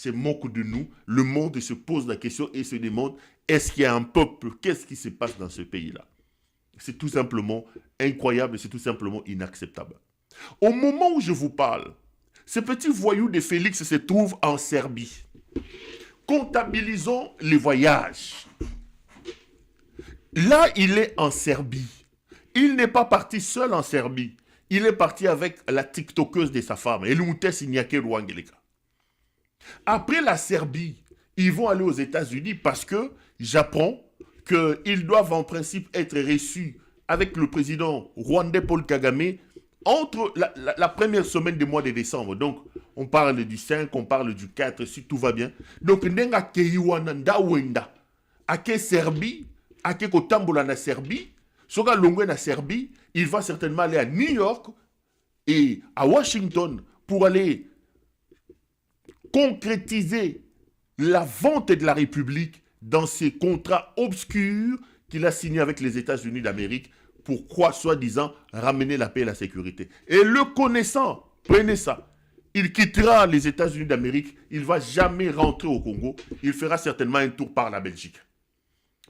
se moque de nous. Le monde se pose la question et se demande, est-ce qu'il y a un peuple? Qu'est-ce qui se passe dans ce pays-là? C'est tout simplement incroyable, c'est tout simplement inacceptable. Au moment où je vous parle, ce petit voyou de Félix se trouve en Serbie. Comptabilisons les voyages. Là, il est en Serbie. Il n'est pas parti seul en Serbie. Il est parti avec la TikTokeuse de sa femme, Elumutes Iñaki Rwangeleka. Après la Serbie, ils vont aller aux États-Unis parce que j'apprends qu'ils doivent en principe être reçus avec le président rwandais Paul Kagame entre la première semaine du mois de décembre. Donc, on parle du 5, on parle du 4, si tout va bien. Donc, Nenga Keiwana Ndawenda, Ake Serbie, Ake Kotambola na Serbie, Soga Longwe na Serbie, il va certainement aller à New York et à Washington pour aller concrétiser la vente de la République dans ces contrats obscurs qu'il a signés avec les États-Unis d'Amérique pour quoi, soi-disant, ramener la paix et la sécurité. Et le connaissant, prenez ça, il quittera les États-Unis d'Amérique, il ne va jamais rentrer au Congo, il fera certainement un tour par la Belgique.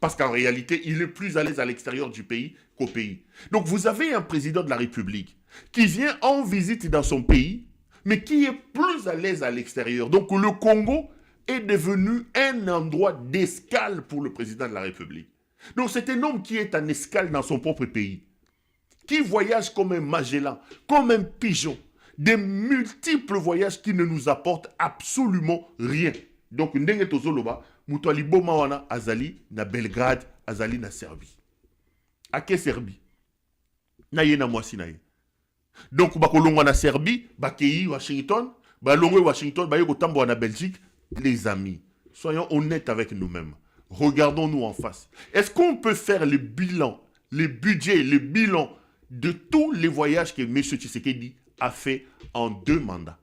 Parce qu'en réalité, il est plus à l'aise à l'extérieur du pays qu'au pays. Donc vous avez un président de la République qui vient en visite dans son pays, mais qui est plus à l'aise à l'extérieur. Donc le Congo est devenu un endroit d'escale pour le président de la République. Donc c'est un homme qui est en escale dans son propre pays, qui voyage comme un Magellan, comme un pigeon, des multiples voyages qui ne nous apportent absolument rien. Donc ndenge tozoloba, mutu aliboma wana azali na Belgrade, azali na Serbie. Ake Serbie? Na ye na mwasi na ye. Donc bakolongwa na Serbie, bakei Washington, balongwe Washington, baye kotambo na Belgique. Les amis, soyons honnêtes avec nous-mêmes. Regardons-nous en face. Est-ce qu'on peut faire le bilan, le budget, le bilan de tous les voyages que M. Tshisekedi a fait en 2 mandats?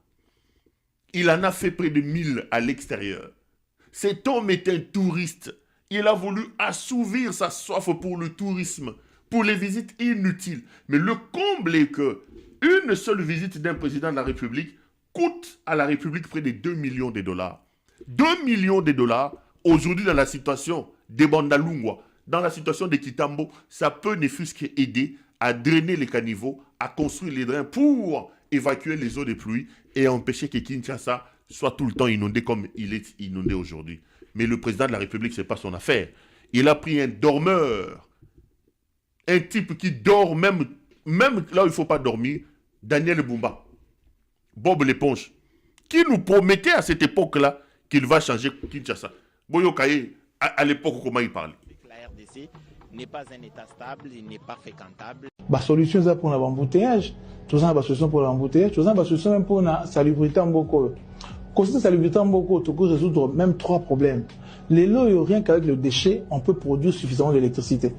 Il en a fait près de 1000 à l'extérieur. Cet homme est un touriste. Il a voulu assouvir sa soif pour le tourisme, pour les visites inutiles. Mais le comble est que une seule visite d'un président de la République coûte à la République près de 2 millions de dollars. 2 millions de dollars, aujourd'hui dans la situation de Bandalungwa, dans la situation de Kitambo, ça peut ne fût-ce qu'aider à drainer les caniveaux, à construire les drains pour évacuer les eaux de pluie et empêcher que Kinshasa soit tout le temps inondé comme il est inondé aujourd'hui. Mais le président de la République, ce n'est pas son affaire. Il a pris un dormeur, un type qui dort même là où il ne faut pas dormir, Daniel Bumba, Bob l'éponge, qui nous promettait à cette époque-là qu'il va changer Kinshasa. Boyo Kaye, à l'époque, comment il parlait? La RDC n'est pas un État stable, il n'est pas fréquentable. La solution c'est pour l'embouteillage. Tout ça, la solution pour l'embouteillage. Tout ça, la solution même pour la salubrité en beaucoup. Quand c'est salubrité en beaucoup, tu peux résoudre même 3 problèmes. Les lots, rien qu'avec le déchet, on peut produire suffisamment d'électricité.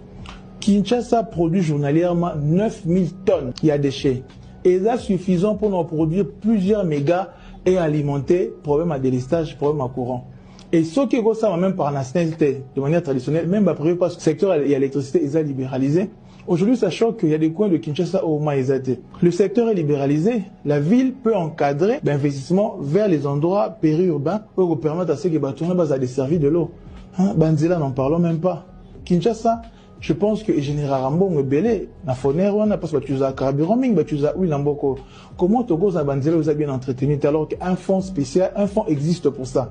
Kinshasa produit journalièrement 9000 tonnes de déchets. Et c'est suffisant pour nous produire plusieurs mégas et alimenter problème à délestage, problème à courant. Et ce qui est ça même par nationalité, de manière traditionnelle, même après parce que le secteur et l'électricité est libéralisé. Aujourd'hui, sachant qu'il y a des coins de Kinshasa au Maïzate. Le secteur est libéralisé, la ville peut encadrer l'investissement vers les endroits périurbains pour permettre à ceux qui sont desservis de l'eau. Banzela, n'en parlons même pas. Kinshasa, je pense que Général Rambo est belé. Na fonner, parce que tu as carburant, tu as huile en beaucoup. Comment Togo Banzela vous a bien entretenu alors qu'un fonds spécial, un fonds existe pour ça.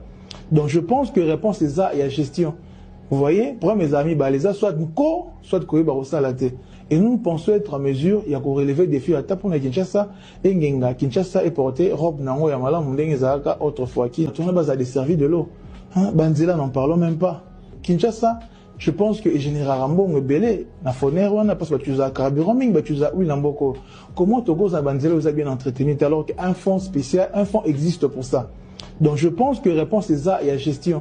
Donc je pense que réponse est ça et la gestion. Vous voyez, pour mes amis, les a soit Nko, soit Koye Barossa la tête. Et nous pensons être en mesure, il y a qu'on relever des défis à Tapona Kinshasa, et Ngenga Kinshasa est porté, Rob Nango Yamala, Mundeng Zaka, autrefois qui tourne bas à desservi de l'eau. Banzela, n'en parlons même pas. Kinshasa, je pense que Général Rambo est belé. Na fonner, parce que tu as carburant, tu as huile en beaucoup. Comment Togo Banzela vous a bien entretenu alors qu'un fonds spécial, un fonds existe pour ça. Donc je pense que réponse est ça et la gestion.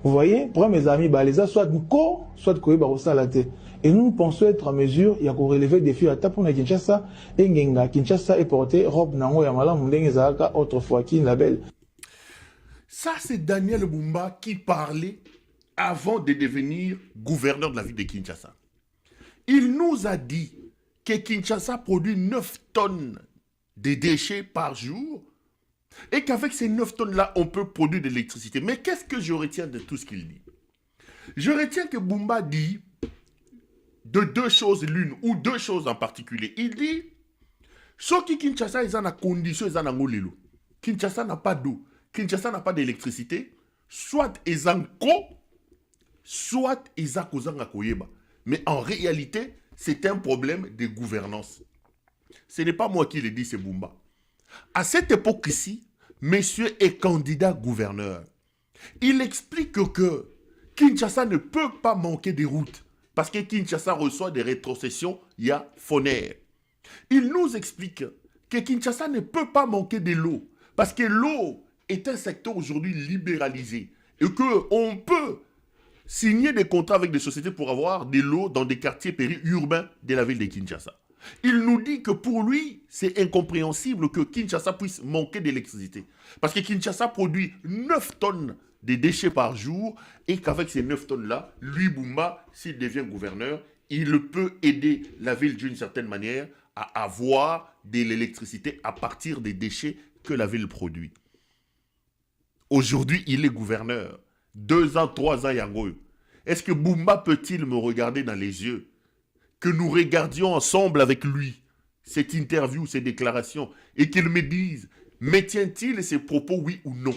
Vous voyez, pour mes amis, les a soit Nko, soit Koye Barossa la tête. Et nous pensons être en mesure, il y a qu'on relever des défis à Tapona Kinshasa, et Ngenga Kinshasa est porté, Rob Nango Yamala, Mundeng Zaka, autrefois qui label. Ça, c'est Daniel Bumba qui parlait avant de devenir gouverneur de la ville de Kinshasa. Il nous a dit que Kinshasa produit 9 tonnes de déchets par jour Et qu'avec ces 9 tonnes-là, on peut produire de l'électricité. Mais qu'est-ce que je retiens de tout ce qu'il dit? Je retiens que Bumba dit de deux choses l'une, ou deux choses en particulier. Il dit, ce qui Kinshasa est en condition, est en angolelo. Kinshasa n'a pas d'eau, Kinshasa n'a pas d'électricité, soit ils en co, soit ils en koyeba. Mais en réalité, c'est un problème de gouvernance. Ce n'est pas moi qui le dis, c'est Bumba. À cette époque ici, monsieur est candidat gouverneur. Il explique que Kinshasa ne peut pas manquer des routes parce que Kinshasa reçoit des rétrocessions, il y a Foner. Il nous explique que Kinshasa ne peut pas manquer de l'eau parce que l'eau est un secteur aujourd'hui libéralisé et qu'on peut signer des contrats avec des sociétés pour avoir de l'eau dans des quartiers périurbains de la ville de Kinshasa. Il nous dit que pour lui, c'est incompréhensible que Kinshasa puisse manquer d'électricité. Parce que Kinshasa produit 9 tonnes de déchets par jour et qu'avec ces 9 tonnes-là, lui, Bumba, s'il devient gouverneur, il peut aider la ville d'une certaine manière à avoir de l'électricité à partir des déchets que la ville produit. Aujourd'hui, il est gouverneur. 2 ans, 3 ans, Yango. Est-ce que Bumba peut-il me regarder dans les yeux? Que nous regardions ensemble avec lui cette interview, ces déclarations, et qu'il me dise, maintient-il ses propos, oui ou non?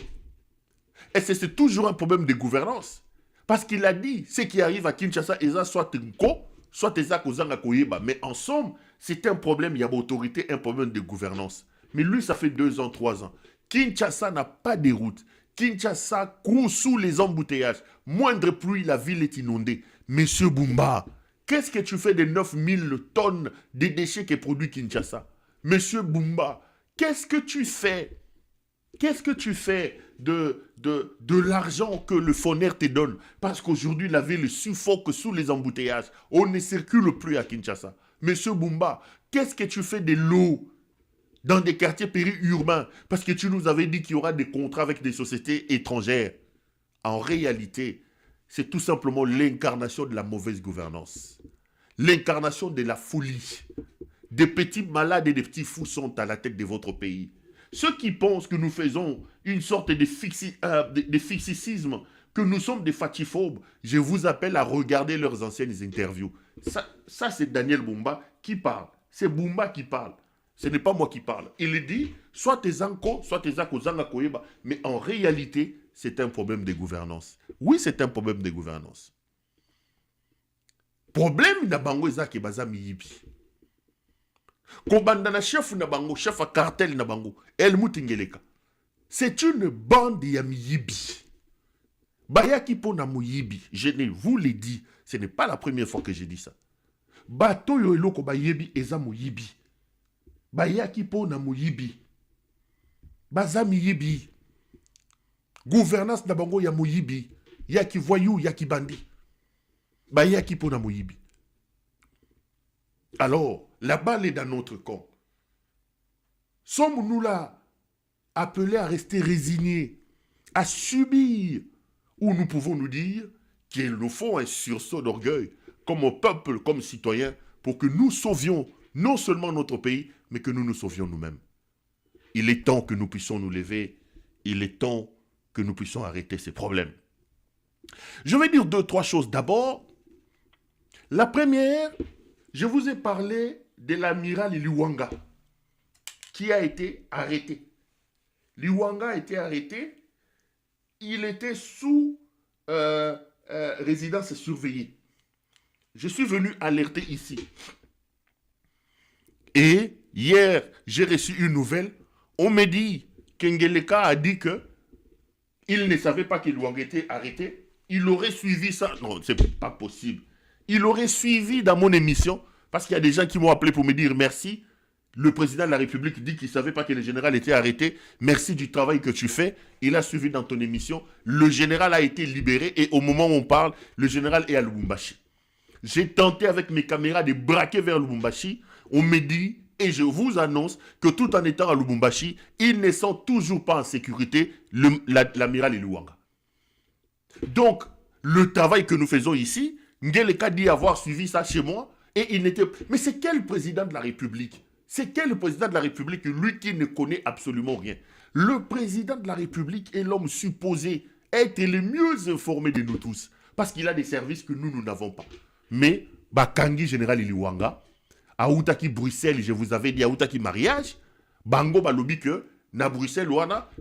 Et c'est toujours un problème de gouvernance. Parce qu'il a dit, ce qui arrive à Kinshasa, soit Nko, soit Kozanga Koyeba. Mais en somme, c'est un problème, il y a autorité, un problème de gouvernance. Mais lui, ça fait 2 ans, 3 ans. Kinshasa n'a pas de route. Kinshasa court sous les embouteillages. Moindre pluie, la ville est inondée. Monsieur Bumba, qu'est-ce que tu fais des 9000 tonnes de déchets que produit Kinshasa? Monsieur Bumba, qu'est-ce que tu fais? Qu'est-ce que tu fais de l'argent que le Foner te donne? Parce qu'aujourd'hui, la ville suffoque sous les embouteillages. On ne circule plus à Kinshasa. Monsieur Bumba, qu'est-ce que tu fais de l'eau dans des quartiers périurbains? Parce que tu nous avais dit qu'il y aura des contrats avec des sociétés étrangères. En réalité, c'est tout simplement l'incarnation de la mauvaise gouvernance. L'incarnation de la folie. Des petits malades et des petits fous sont à la tête de votre pays. Ceux qui pensent que nous faisons une sorte de fixicisme, que nous sommes des fatiphobes, je vous appelle à regarder leurs anciennes interviews. Ça c'est Daniel Bumba qui parle. C'est Bumba qui parle. Ce n'est pas moi qui parle. Il dit, soit tes anko, soit tes akozanga koyeba. Mais en réalité, c'est un problème de gouvernance. Oui, c'est un problème de gouvernance. Problème na bango ezaki bazami yibi. Kobandana chef na bango, chef à cartel na bango, El Mutingeleka. C'est une bande ya miyibi. Bayaki po na moyibi, je vous l'ai dit, ce n'est pas la première fois que je dis ça. Bato yo eloko bayebi eza moyibi. Bayaki po na moyibi. Bazami yibi. Gouvernance na bango ya moyibi. Yaki voyou, yaki bandi. Bayaki po na moyibi. Alors, la balle est dans notre camp. Sommes-nous là appelés à rester résignés, à subir, ou nous pouvons nous dire qu'il nous faut un sursaut d'orgueil, comme peuple, comme citoyen, pour que nous sauvions non seulement notre pays, mais que nous nous sauvions nous-mêmes. Il est temps que nous puissions nous lever, il est temps que nous puissions arrêter ces problèmes. Je vais dire 2-3 choses. D'abord, la première, je vous ai parlé de l'amiral Liwanga qui a été arrêté. Liwanga a été arrêté. Il était sous résidence surveillée. Je suis venu alerter ici. Et hier, j'ai reçu une nouvelle. On me dit qu'Ngeleka a dit que il ne savait pas que Liwanga était arrêté. Il aurait suivi ça. Non, c'est pas possible. Il aurait suivi dans mon émission, parce qu'il y a des gens qui m'ont appelé pour me dire merci. Le président de la République dit qu'il ne savait pas que le général était arrêté. Merci du travail que tu fais. Il a suivi dans ton émission. Le général a été libéré et au moment où on parle, le général est à Lubumbashi. J'ai tenté avec mes caméras de braquer vers Lubumbashi. On me dit, et je vous annonce, que tout en étant à Lubumbashi, ils ne sont toujours pas en sécurité, l'amiral Liwanga. Donc, le travail que nous faisons ici, Ngeleka dit avoir suivi ça chez moi, et il n'était... Mais c'est quel président de la République C'est quel le président de la République, lui qui ne connaît absolument rien? Le président de la République est l'homme supposé être le mieux informé de nous tous. Parce qu'il a des services que nous n'avons pas. Mais, Bakangi général Iliwanga, Aoutaki Bruxelles, je vous avais dit, Aoutaki mariage, Bango Balobi que, na Bruxelles,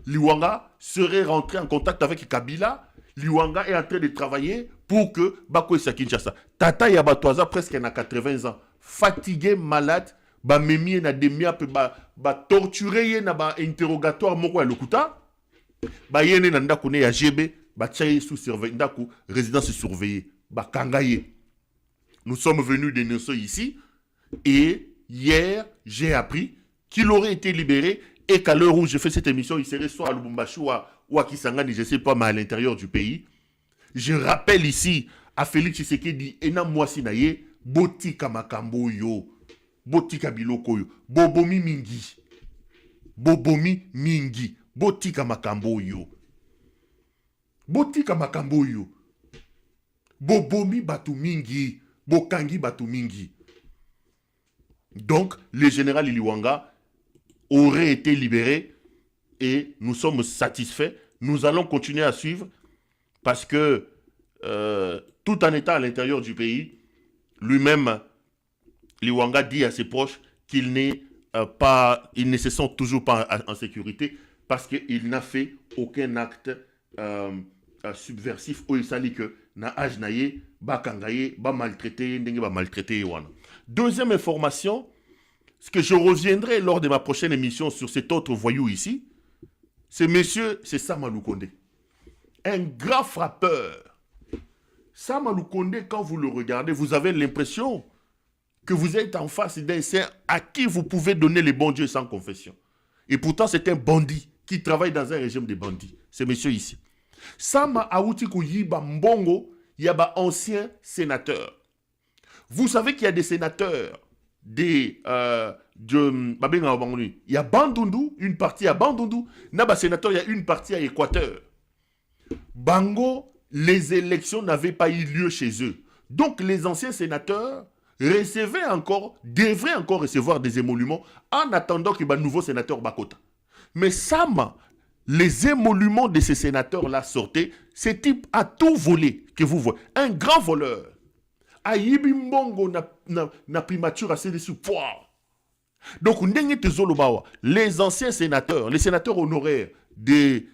Liwanga serait rentré en contact avec Kabila. Liwanga est en train de travailler pour que Bako Issa Kinshasa. Tata Yabatoaza, presque na 80 ans, fatigué, malade, ba memi na demia pe ba torturé na ba interrogatoire moko ya lokuta ba yene na ndako ne ya GB ba tchaye sous surveillance ndako résidence surveillée ba kangaye. Nous sommes venus dénoncer ici et hier j'ai appris qu'il aurait été libéré et qu'à l'heure où je fais cette émission il serait soit à Lubumbashi ou à Kisangani, je sais pas, mais à l'intérieur du pays. Je rappelle ici à Félix Tshisekedi ena mwasi na ye botika makambo yo. Botika biloko yo, bobomi mingi, botika makambo yo, bobomi batu mingi, bokangi batu mingi. Donc, le général Iliwanga aurait été libéré et nous sommes satisfaits. Nous allons continuer à suivre parce que tout en étant à l'intérieur du pays, lui-même, Liwanga dit à ses proches qu'il il ne se sent toujours pas en sécurité parce qu'il n'a fait aucun acte subversif où il s'allie que na âge naye, ba kangaye, ba maltraité, ndenge ba maltraité wana. Deuxième information, ce que je reviendrai lors de ma prochaine émission sur cet autre voyou ici, c'est Sama Lukonde. Un grand frappeur. Sama Lukonde, quand vous le regardez, vous avez l'impression que vous êtes en face d'un saint à qui vous pouvez donner le bon Dieu sans confession. Et pourtant, c'est un bandit qui travaille dans un régime de bandits. C'est monsieur ici. Sama Aouti Yiba Mbongo, il y a ancien sénateur. Vous savez qu'il y a des sénateurs, il y a Bandundu, une partie à Bandundu, Naba sénateur, il y a une partie à Équateur. Bango, les élections n'avaient pas eu lieu chez eux. Donc les anciens sénateurs devraient encore recevoir des émoluments en attendant que le nouveau sénateur Bakota. Mais Sama, les émoluments de ces sénateurs-là sortaient, ce type a tout volé, que vous voyez. Un grand voleur. Ayibi Mbongo na primature assez dessus. Donc, les anciens sénateurs, les sénateurs honoraires d'une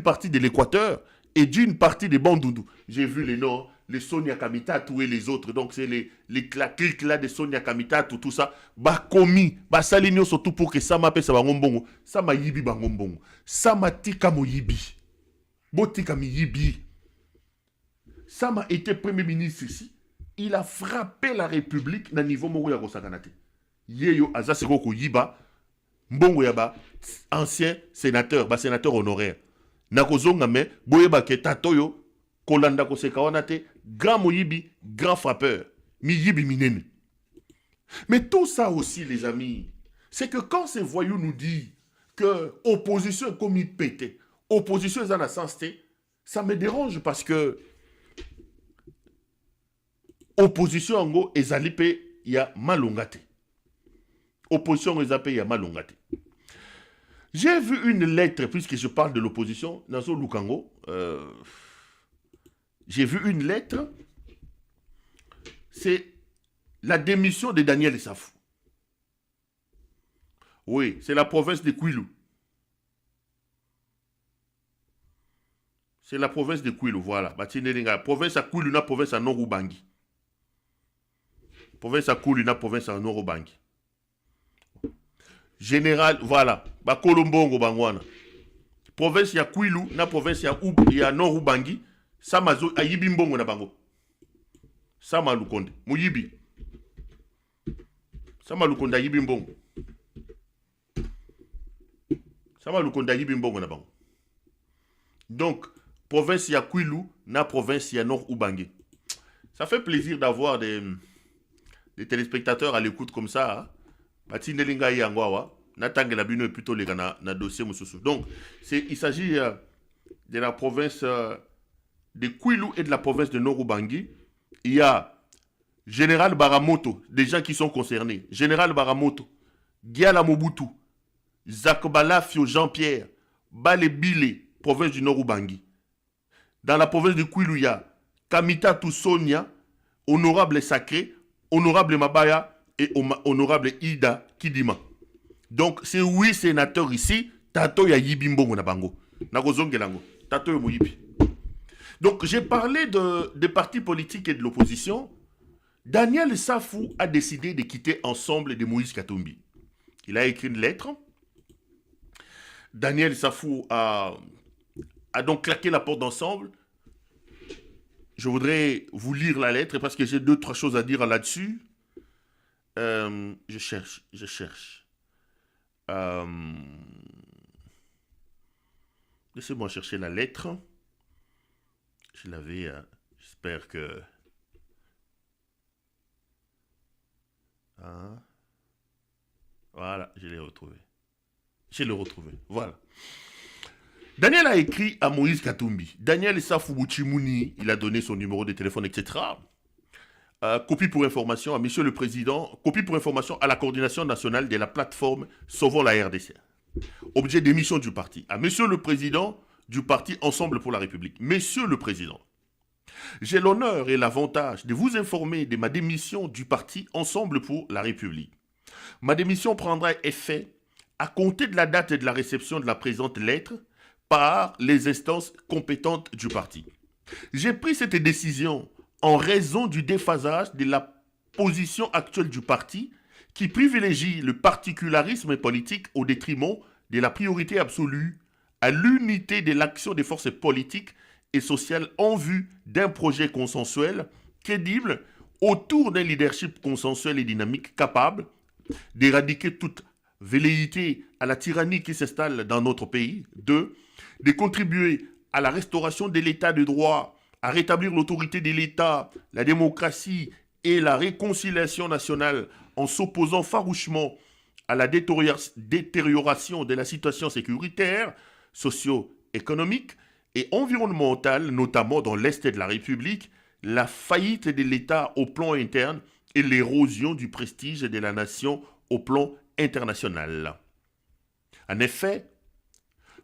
partie de l'Équateur et d'une partie des Bandundu. J'ai vu les noms, les Sonia Kamitatou et les autres. Donc, c'est les clics là de Sonia Kamitatou, tout ça. Bah, commis, bah, saligno surtout pour que ça m'appelle ça bangombongo. Ça m'a yibi bangombongo. Ça m'a tika mo yibi. Botika mi yibi. Ça m'a été premier ministre ici. Il a frappé la République na niveau Mouya Rosaganate. Yeyo Azaseko Yiba, Mbongo Yaba, ancien sénateur, bah sénateur honoraire. Nakozonga me, Boyeba Ketatoyo, Kolanda Kosekawanate, grand Moyibi, grand frappeur. Mi Yibi Minene. Mais tout ça aussi, les amis, c'est que quand ces voyous nous disent que opposition est comme il pétait, opposition est en sens, ça me dérange parce que opposition en gros ezalipe ya malongate. Opposition ezalipe ya malongate. J'ai vu une lettre, puisque je parle de l'opposition, Nazo Lukango, j'ai vu une lettre, c'est la démission de Daniel Safou. Oui, c'est la province de Kwilu. C'est la province de Kwilu, voilà. Province à Kwilu, na province à Norubangi. Province à Kwilu, na province à Norubangi. Général, voilà. Ba Kolombongo bangwana. Province ya Kwilu, na province ya Norubangi. Samazo ayibi mbongo na bango. Sama Lukonde. Muyibi. Sama Lukonde ayibi mbongo. Sama Lukonde ayibi mbongo na bango. Donc, province ya Kwilu, na province ya Nord-Ubangi. Ça fait plaisir d'avoir des téléspectateurs à l'écoute comme ça. Hein? Donc, il s'agit de la province de Kwilu et de la province de Nord-Ubangi. Il y a Général Baramoto, des gens qui sont concernés. Général Baramoto, Giala Mobutu, Zakbalafio Jean-Pierre, Balebile, province du Nord-Ubangi. Dans la province de Kwiluya, Kamita Sonia, honorable Sacré, honorable Mabaya et honorable Ida Kidima. Donc, c'est 8 sénateurs ici, Tato ya Yibimbo na bango. Nakozongelango, Tato ya Moyipi. Donc, j'ai parlé des partis politiques et de l'opposition. Daniel Safou a décidé de quitter Ensemble de Moïse Katumbi. Il a écrit une lettre. Daniel Safou a donc claqué la porte d'Ensemble. Je voudrais vous lire la lettre parce que j'ai 2-3 choses à dire là-dessus. Je cherche. Laissez-moi chercher la lettre. Je l'avais, j'espère que... Voilà, je l'ai retrouvé. Voilà. Daniel a écrit à Moïse Katumbi. Daniel Safou Bouchimouni, il a donné son numéro de téléphone, etc. Copie pour information à Monsieur le Président, copie pour information à la coordination nationale de la plateforme Sauvons la RDC. Objet d'émission du parti. À Monsieur le Président du parti Ensemble pour la République. Monsieur le Président, j'ai l'honneur et l'avantage de vous informer de ma démission du parti Ensemble pour la République. Ma démission prendra effet à compter de la date de la réception de la présente lettre par les instances compétentes du parti. J'ai pris cette décision en raison du déphasage de la position actuelle du parti qui privilégie le particularisme politique au détriment de la priorité absolue à l'unité de l'action des forces politiques et sociales en vue d'un projet consensuel, crédible, autour d'un leadership consensuel et dynamique capable d'éradiquer toute velléité à la tyrannie qui s'installe dans notre pays. 2. De contribuer à la restauration de l'état de droit, à rétablir l'autorité de l'État, la démocratie et la réconciliation nationale en s'opposant farouchement à la détérioration de la situation sécuritaire, socio-économique et environnementale, notamment dans l'Est de la République, la faillite de l'État au plan interne et l'érosion du prestige de la nation au plan international. En effet,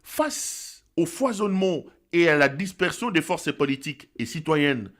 face au foisonnement et à la dispersion des forces politiques et citoyennes,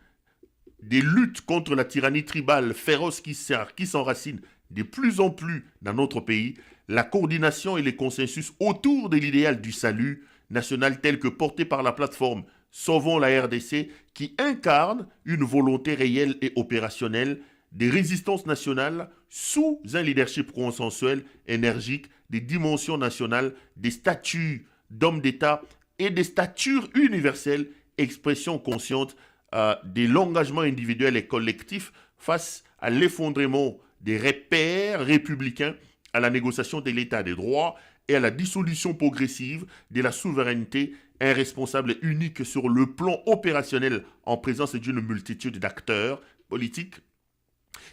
des luttes contre la tyrannie tribale féroce qui s'enracine de plus en plus dans notre pays, la coordination et les consensus autour de l'idéal du salut national tel que porté par la plateforme Sauvons la RDC qui incarne une volonté réelle et opérationnelle des résistances nationales sous un leadership consensuel, énergique, des dimensions nationales, des statuts d'hommes d'État et des statures universelles, expression consciente de l'engagement individuel et collectif face à l'effondrement des repères républicains, à la négociation de l'état des droits et à la dissolution progressive de la souveraineté, un responsable unique sur le plan opérationnel en présence d'une multitude d'acteurs politiques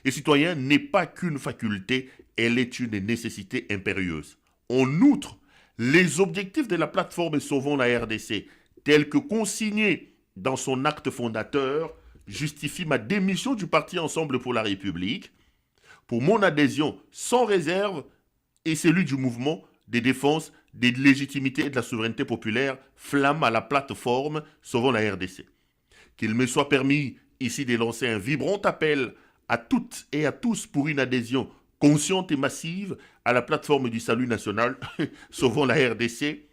et citoyens n'est pas qu'une faculté, elle est une nécessité impérieuse. En outre, les objectifs de la plateforme Sauvons la RDC, tels que consignés dans son acte fondateur, justifient ma démission du parti Ensemble pour la République, pour mon adhésion sans réserve et celui du mouvement de défense des légitimités et de la souveraineté populaire, flamme à la plateforme Sauvons la RDC. Qu'il me soit permis ici de lancer un vibrant appel à toutes et à tous pour une adhésion consciente et massive à la plateforme du salut national Sauvons la RDC,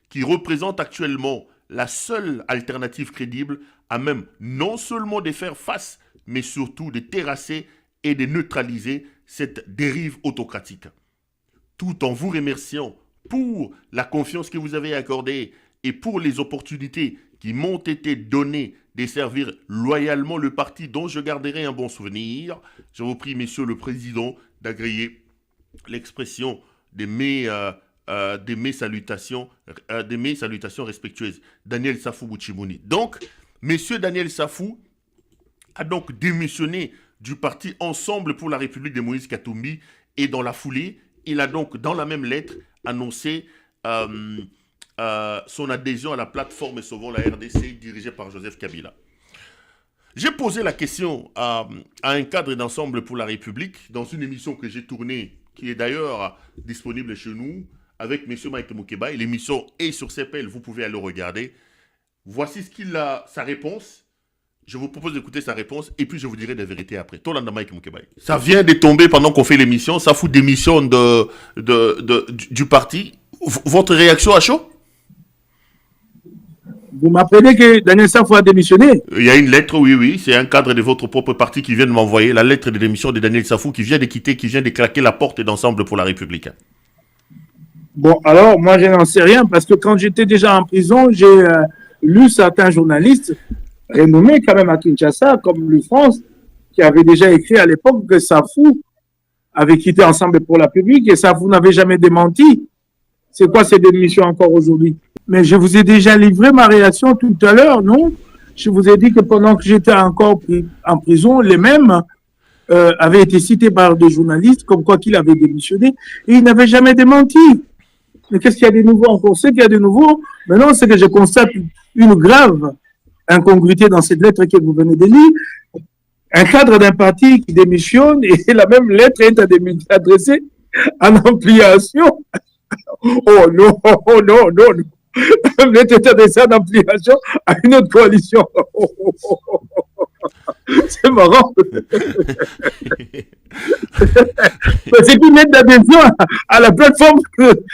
qui représente actuellement la seule alternative crédible à même non seulement de faire face, mais surtout de terrasser et de neutraliser cette dérive autocratique. Tout en vous remerciant pour la confiance que vous avez accordée et pour les opportunités qui m'ont été données de servir loyalement le parti dont je garderai un bon souvenir, je vous prie, Monsieur le Président, d'agréer l'expression de mes salutations respectueuses. Daniel Safou Bouchimouni. Donc, Monsieur Daniel Safou a donc démissionné du parti Ensemble pour la République de Moïse Katumbi et dans la foulée, il a donc dans la même lettre annoncé son adhésion à la plateforme Sauvons la RDC dirigée par Joseph Kabila. J'ai posé la question à un cadre d'ensemble pour la République dans une émission que j'ai tournée, qui est d'ailleurs disponible chez nous, avec M. Mike Moukeba. Et l'émission est sur CPL, vous pouvez aller regarder. Voici ce qu'il a, sa réponse. Je vous propose d'écouter sa réponse et puis je vous dirai des vérités après. Tolanda Mike Moukeba. Ça vient de tomber pendant qu'on fait l'émission, ça fout démission du parti. Votre réaction à chaud? Vous m'apprenez que Daniel Safou a démissionné? Il y a une lettre, oui. C'est un cadre de votre propre parti qui vient de m'envoyer la lettre de démission de Daniel Safou qui vient de quitter, qui vient de claquer la porte d'Ensemble pour la République. Bon, alors, moi, je n'en sais rien parce que quand j'étais déjà en prison, j'ai lu certains journalistes renommés quand même à Kinshasa, comme Louis France, qui avait déjà écrit à l'époque que Safou avait quitté Ensemble pour la République et Safou n'avait jamais démenti. C'est quoi ces démissions encore aujourd'hui? Mais je vous ai déjà livré ma réaction tout à l'heure, non? Je vous ai dit que pendant que j'étais encore en prison, les mêmes avaient été cités par des journalistes comme quoi qu'il avait démissionné et il n'avait jamais démenti. Mais qu'est-ce qu'il y a de nouveau encore? Ce qu'il y a de nouveau, maintenant, c'est que je constate une grave incongruité dans cette lettre que vous venez de lire. Un cadre d'un parti qui démissionne et la même lettre est adressée en ampliation. Oh non, oh non, non, non. Même lettre est adressée en ampliation à une autre coalition. C'est marrant. C'est une lettre d'adhésion à la plateforme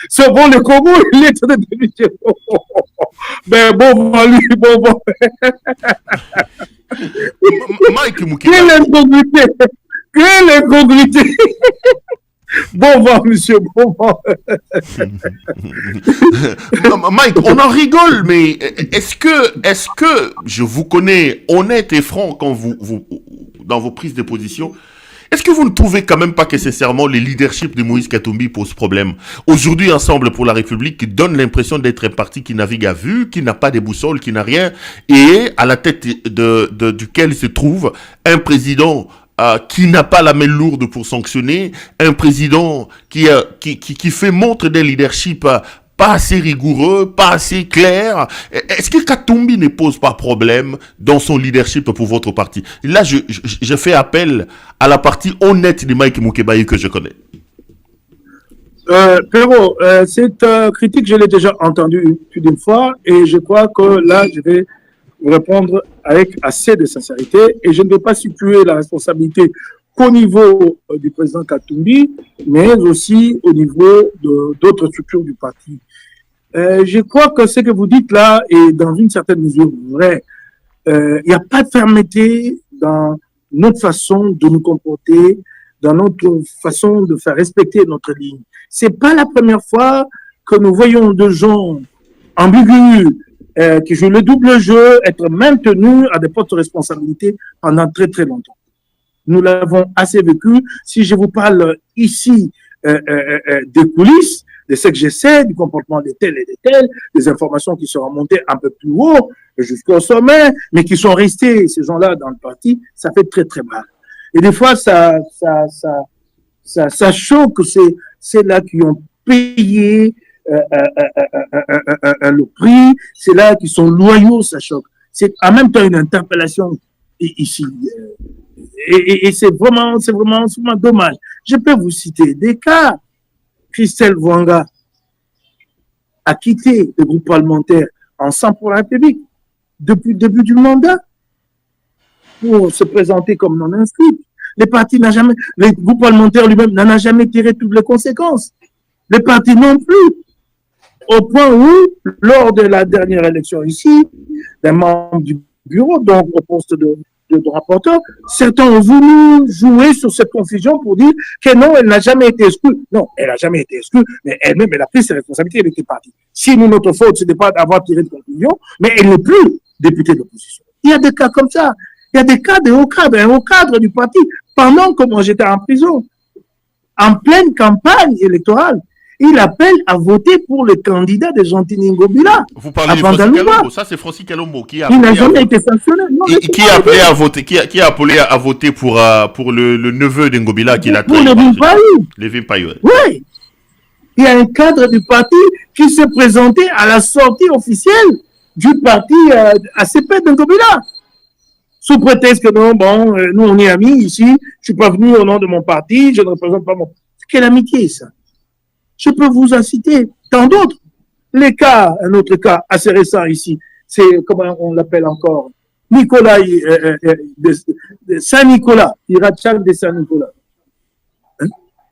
Sauvons le Congo, une lettre de démission. Ben bon, lui, bon. Mike Moukeba. Quelle incongruité. Bon vent, monsieur, bon vent. Mike, on en rigole, mais est-ce que je vous connais honnête et franc quand vous dans vos prises de position? Est-ce que vous ne trouvez quand même pas que sincèrement le leadership de Moïse Katumbi pose problème? Aujourd'hui, Ensemble pour la République qui donne l'impression d'être un parti qui navigue à vue, qui n'a pas de boussole, qui n'a rien, et à la tête duquel se trouve un président qui n'a pas la main lourde pour sanctionner, un président qui fait montre d'un leadership pas assez rigoureux, pas assez clair. Est-ce que Katumbi ne pose pas problème dans son leadership pour votre parti? Là, je fais appel à la partie honnête de Mike Moukeba que je connais. Pero, cette critique, je l'ai déjà entendue plus d'une fois et je crois que là, je vais répondre avec assez de sincérité et je ne vais pas situer la responsabilité qu'au niveau du président Katumbi, mais aussi au niveau d'autres structures du parti. Je crois que ce que vous dites là est dans une certaine mesure vrai. Il n'y a pas de fermeté dans notre façon de nous comporter, dans notre façon de faire respecter notre ligne. C'est pas la première fois que nous voyons des gens ambigus, qui jouent le double jeu, être maintenus à des postes de responsabilité pendant très très longtemps. Nous l'avons assez vécu. Si je vous parle ici des coulisses, de ce que je sais, du comportement de tel et de tel, des informations qui sont remontées un peu plus haut, jusqu'au sommet, mais qui sont restées, ces gens-là, dans le parti, ça fait très très mal. Et des fois, ça choque ceux-là qui ont payé le prix, c'est là qui sont loyaux, ça choque. C'est en même temps une interpellation ici. Et c'est vraiment dommage. Je peux vous citer des cas. Christelle Vwanga a quitté le groupe parlementaire Ensemble pour la République depuis le début du mandat pour se présenter comme non inscrit. Le groupe parlementaire lui-même n'en a jamais tiré toutes les conséquences. Les partis non plus. Au point où, lors de la dernière élection ici, d'un membre du bureau, donc au poste de rapporteur, certains ont voulu jouer sur cette confusion pour dire que non, elle n'a jamais été exclue. Non, elle n'a jamais été exclue, mais elle-même, elle a pris ses responsabilités, elle était partie. Si nous, notre faute, ce n'est pas d'avoir tiré de conclusion, mais elle n'est plus députée d'opposition. Il y a des cas comme ça. Il y a des cas de haut cadre, un haut cadre du parti, pendant que moi j'étais en prison, en pleine campagne électorale. Il appelle à voter pour le candidat de Gentini Ngobila. Vous parlez de Francis Kalombo, ça c'est Francis Kalombo qui a il n'a jamais été sanctionné. Non, qui a appelé à voter, qui a appelé à voter pour le neveu de Ngobila qui l'a trahi. Pour Lévin Payou. Oui. Il y a un cadre du parti qui s'est présenté à la sortie officielle du parti ACP de Ngobila. sous prétexte que non, bon, nous on est amis ici, je suis pas venu au nom de mon parti, je ne représente pas mon... Quelle amitié ça? Je peux vous en citer tant d'autres. Les cas, un autre cas assez récent ici, c'est, comment on l'appelle encore, Nicolas de Saint-Nicolas, Irachan de Saint-Nicolas.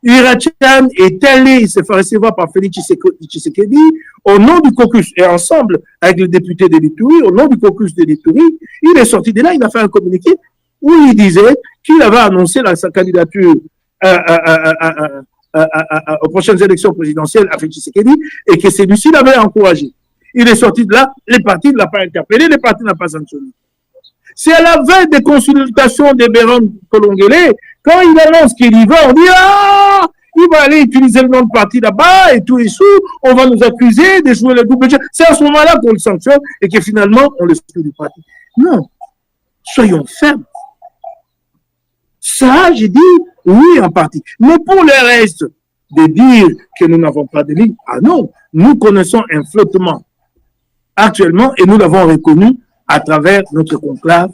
Irachan est allé se faire recevoir par Félix Tshisekedi au nom du caucus et ensemble avec le député de l'Ituri, au nom du caucus de l'Ituri, il est sorti de là, il a fait un communiqué où il disait qu'il avait annoncé sa candidature aux prochaines élections présidentielles à Félix Tshisekedi et que celui-ci l'avait encouragé. Il est sorti de là, les partis ne l'ont pas interpellé, les partis n'ont pas sanctionné. C'est à la veille des consultations de Béron Kolongele, quand il annonce qu'il y va, on dit « Ah, il va aller utiliser le nom de parti là-bas et tout et tout, on va nous accuser de jouer le double jeu. » C'est à ce moment-là qu'on le sanctionne et que finalement, on le exclut du parti. Non, soyons fermes. Ça, j'ai dit oui en partie. Mais pour le reste, de dire que nous n'avons pas de ligne, ah non, nous connaissons un flottement actuellement et nous l'avons reconnu à travers notre conclave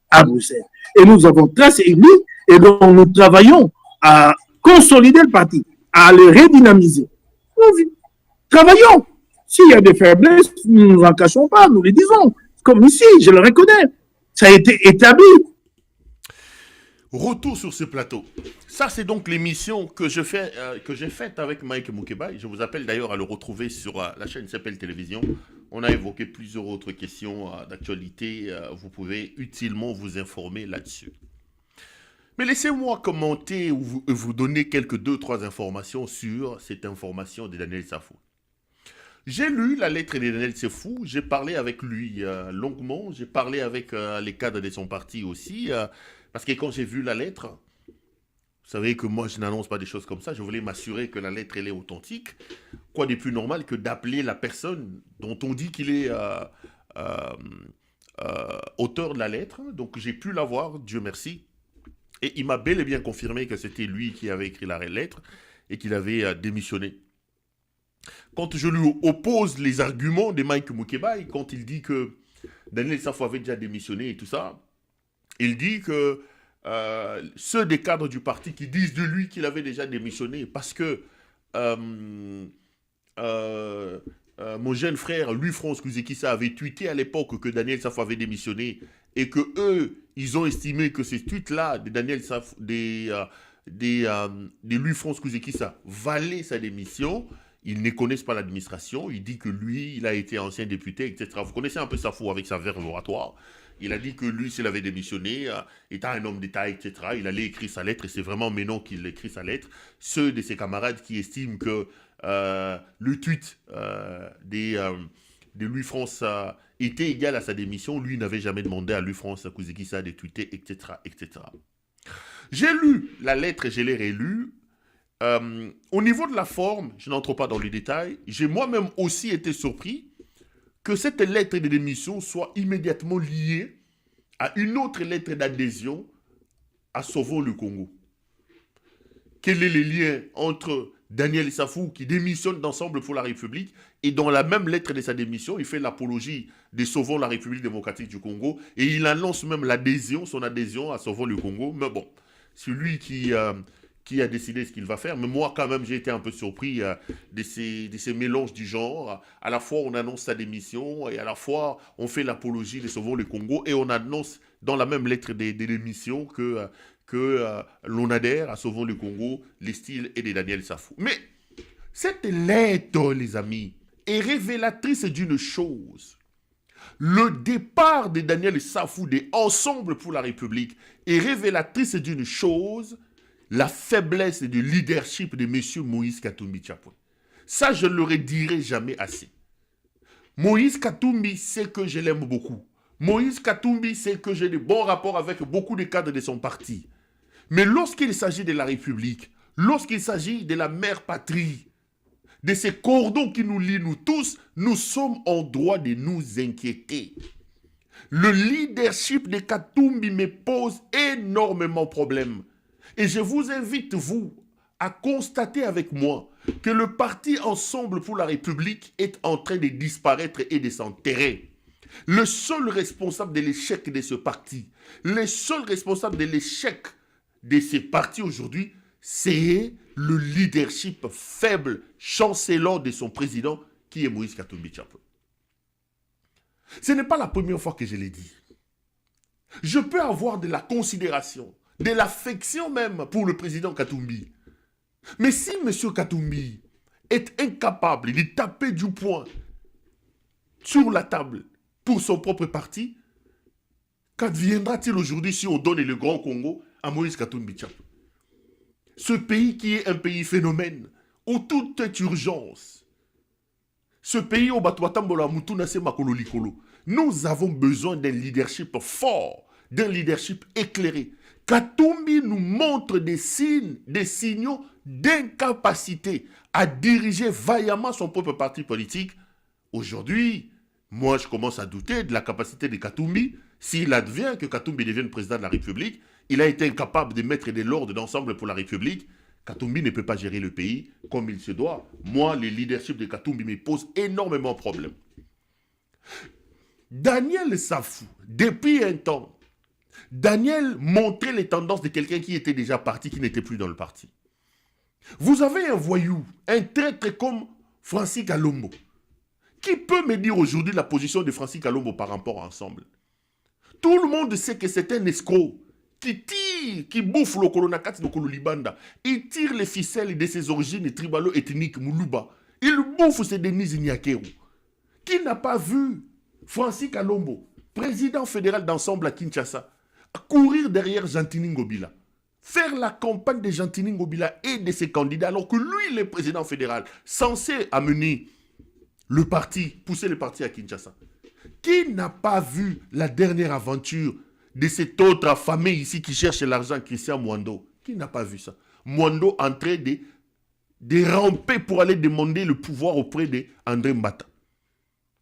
à Bruxelles. Et nous avons tracé une ligne et donc nous travaillons à consolider le parti, à le redynamiser. Nous travaillons. S'il y a des faiblesses, nous ne nous en cachons pas, nous les disons. Comme ici, je le reconnais. Ça a été établi. Retour sur ce plateau. Ça, c'est donc l'émission que j'ai faite avec Mike Moukebaï. Je vous appelle d'ailleurs à le retrouver sur la chaîne CPL Télévision. On a évoqué plusieurs autres questions d'actualité. Vous pouvez utilement vous informer là-dessus. Mais laissez-moi commenter ou vous donner quelques 2-3 informations sur cette information de Daniel Safou. J'ai lu la lettre de Daniel Safou, j'ai parlé avec lui longuement, j'ai parlé avec les cadres de son parti aussi, parce que quand j'ai vu la lettre, vous savez que moi je n'annonce pas des choses comme ça, je voulais m'assurer que la lettre elle est authentique. Quoi de plus normal que d'appeler la personne dont on dit qu'il est auteur de la lettre, donc j'ai pu la voir, Dieu merci. Et il m'a bel et bien confirmé que c'était lui qui avait écrit la lettre et qu'il avait démissionné. Quand je lui oppose les arguments de Mike Moukebaï, quand il dit que Daniel Safou avait déjà démissionné et tout ça, il dit que ceux des cadres du parti qui disent de lui qu'il avait déjà démissionné parce que mon jeune frère, Louis-France Kouzekissa, avait tweeté à l'époque que Daniel Safou avait démissionné et que eux, ils ont estimé que ces tweets-là de Daniel Safou, de Louis-France Kouzekissa valaient sa démission. Ils ne connaissent pas l'administration. Il dit que lui, il a été ancien député, etc. Vous connaissez un peu Safou avec sa verve oratoire. Il a dit que lui, s'il avait démissionné, étant un homme d'État, etc., il allait écrire sa lettre, et c'est vraiment maintenant qu'il écrit sa lettre. Ceux de ses camarades qui estiment que le tweet de Louis-France était égal à sa démission, lui n'avait jamais demandé à Louis-France Kouzekissa de tweeter, etc., etc. J'ai lu la lettre et je l'ai relue. Au niveau de la forme, je n'entre pas dans les détails, j'ai moi-même aussi été surpris que cette lettre de démission soit immédiatement liée à une autre lettre d'adhésion à Sauvons le Congo. Quel est le lien entre Daniel Safou qui démissionne d'Ensemble pour la République et dans la même lettre de sa démission, il fait l'apologie de Sauvons la République démocratique du Congo et il annonce même son adhésion à Sauvons le Congo. Mais bon, c'est lui qui a décidé ce qu'il va faire. Mais moi, quand même, j'ai été un peu surpris de ces mélanges du genre. À la fois, on annonce sa démission et à la fois, on fait l'apologie de Sauvons le Congo et on annonce dans la même lettre de démission que l'on adhère à Sauvons le Congo, les styles et de Daniel Safou. Mais cette lettre, les amis, est révélatrice d'une chose. Le départ de Daniel Safou de Ensemble pour la République est révélatrice d'une chose, la faiblesse du leadership de M. Moïse Katumbi Tchapoué. Ça, je ne le redirai jamais assez. Moïse Katumbi sait que je l'aime beaucoup. Moïse Katumbi sait que j'ai de bons rapports avec beaucoup de cadres de son parti. Mais lorsqu'il s'agit de la République, lorsqu'il s'agit de la mère patrie, de ces cordons qui nous lient nous tous, nous sommes en droit de nous inquiéter. Le leadership de Katumbi me pose énormément de problèmes. Et je vous invite, vous, à constater avec moi que le parti Ensemble pour la République est en train de disparaître et de s'enterrer. Le seul responsable de l'échec de ce parti, le seul responsable de l'échec de ces partis aujourd'hui, c'est le leadership faible, chancelant de son président, qui est Moïse Katumbi Chapwe. Ce n'est pas la première fois que je l'ai dit. Je peux avoir de la considération, de l'affection même pour le président Katumbi. Mais si M. Katumbi est incapable de taper du poing sur la table pour son propre parti, qu'adviendra-t-il aujourd'hui si on donne le Grand Congo à Moïse Katumbi Chapwe? Ce pays qui est un pays phénomène, où tout est urgence. Ce pays où nous avons besoin d'un leadership fort, d'un leadership éclairé. Katumbi nous montre des signes, des signaux d'incapacité à diriger vaillamment son propre parti politique. Aujourd'hui, moi je commence à douter de la capacité de Katumbi. S'il advient que Katumbi devienne président de la République, il a été incapable de mettre de l'ordre d'ensemble pour la République. Katumbi ne peut pas gérer le pays comme il se doit. Moi, le leadership de Katumbi me pose énormément de problèmes. Daniel Safou, depuis un temps, Daniel montrait les tendances de quelqu'un qui était déjà parti, qui n'était plus dans le parti. Vous avez un voyou, un traître comme Francis Kalombo. Qui peut me dire aujourd'hui la position de Francis Kalombo par rapport à Ensemble? Tout le monde sait que c'est un escroc qui tire, qui bouffe le colonakati de Kololibanda. Il tire les ficelles de ses origines tribalo-ethniques, Moulouba. Il bouffe ses Denis Ignakeru. Qui n'a pas vu Francis Kalombo, président fédéral d'Ensemble à Kinshasa, courir derrière Jantini Ngobila, faire la campagne de Jantini Ngobila et de ses candidats, alors que lui, le président fédéral, censé amener le parti, pousser le parti à Kinshasa. Qui n'a pas vu la dernière aventure de cet autre affamé ici qui cherche l'argent, Christian Mwando? Qui n'a pas vu ça? Mwando en train de ramper pour aller demander le pouvoir auprès d'André Mbata.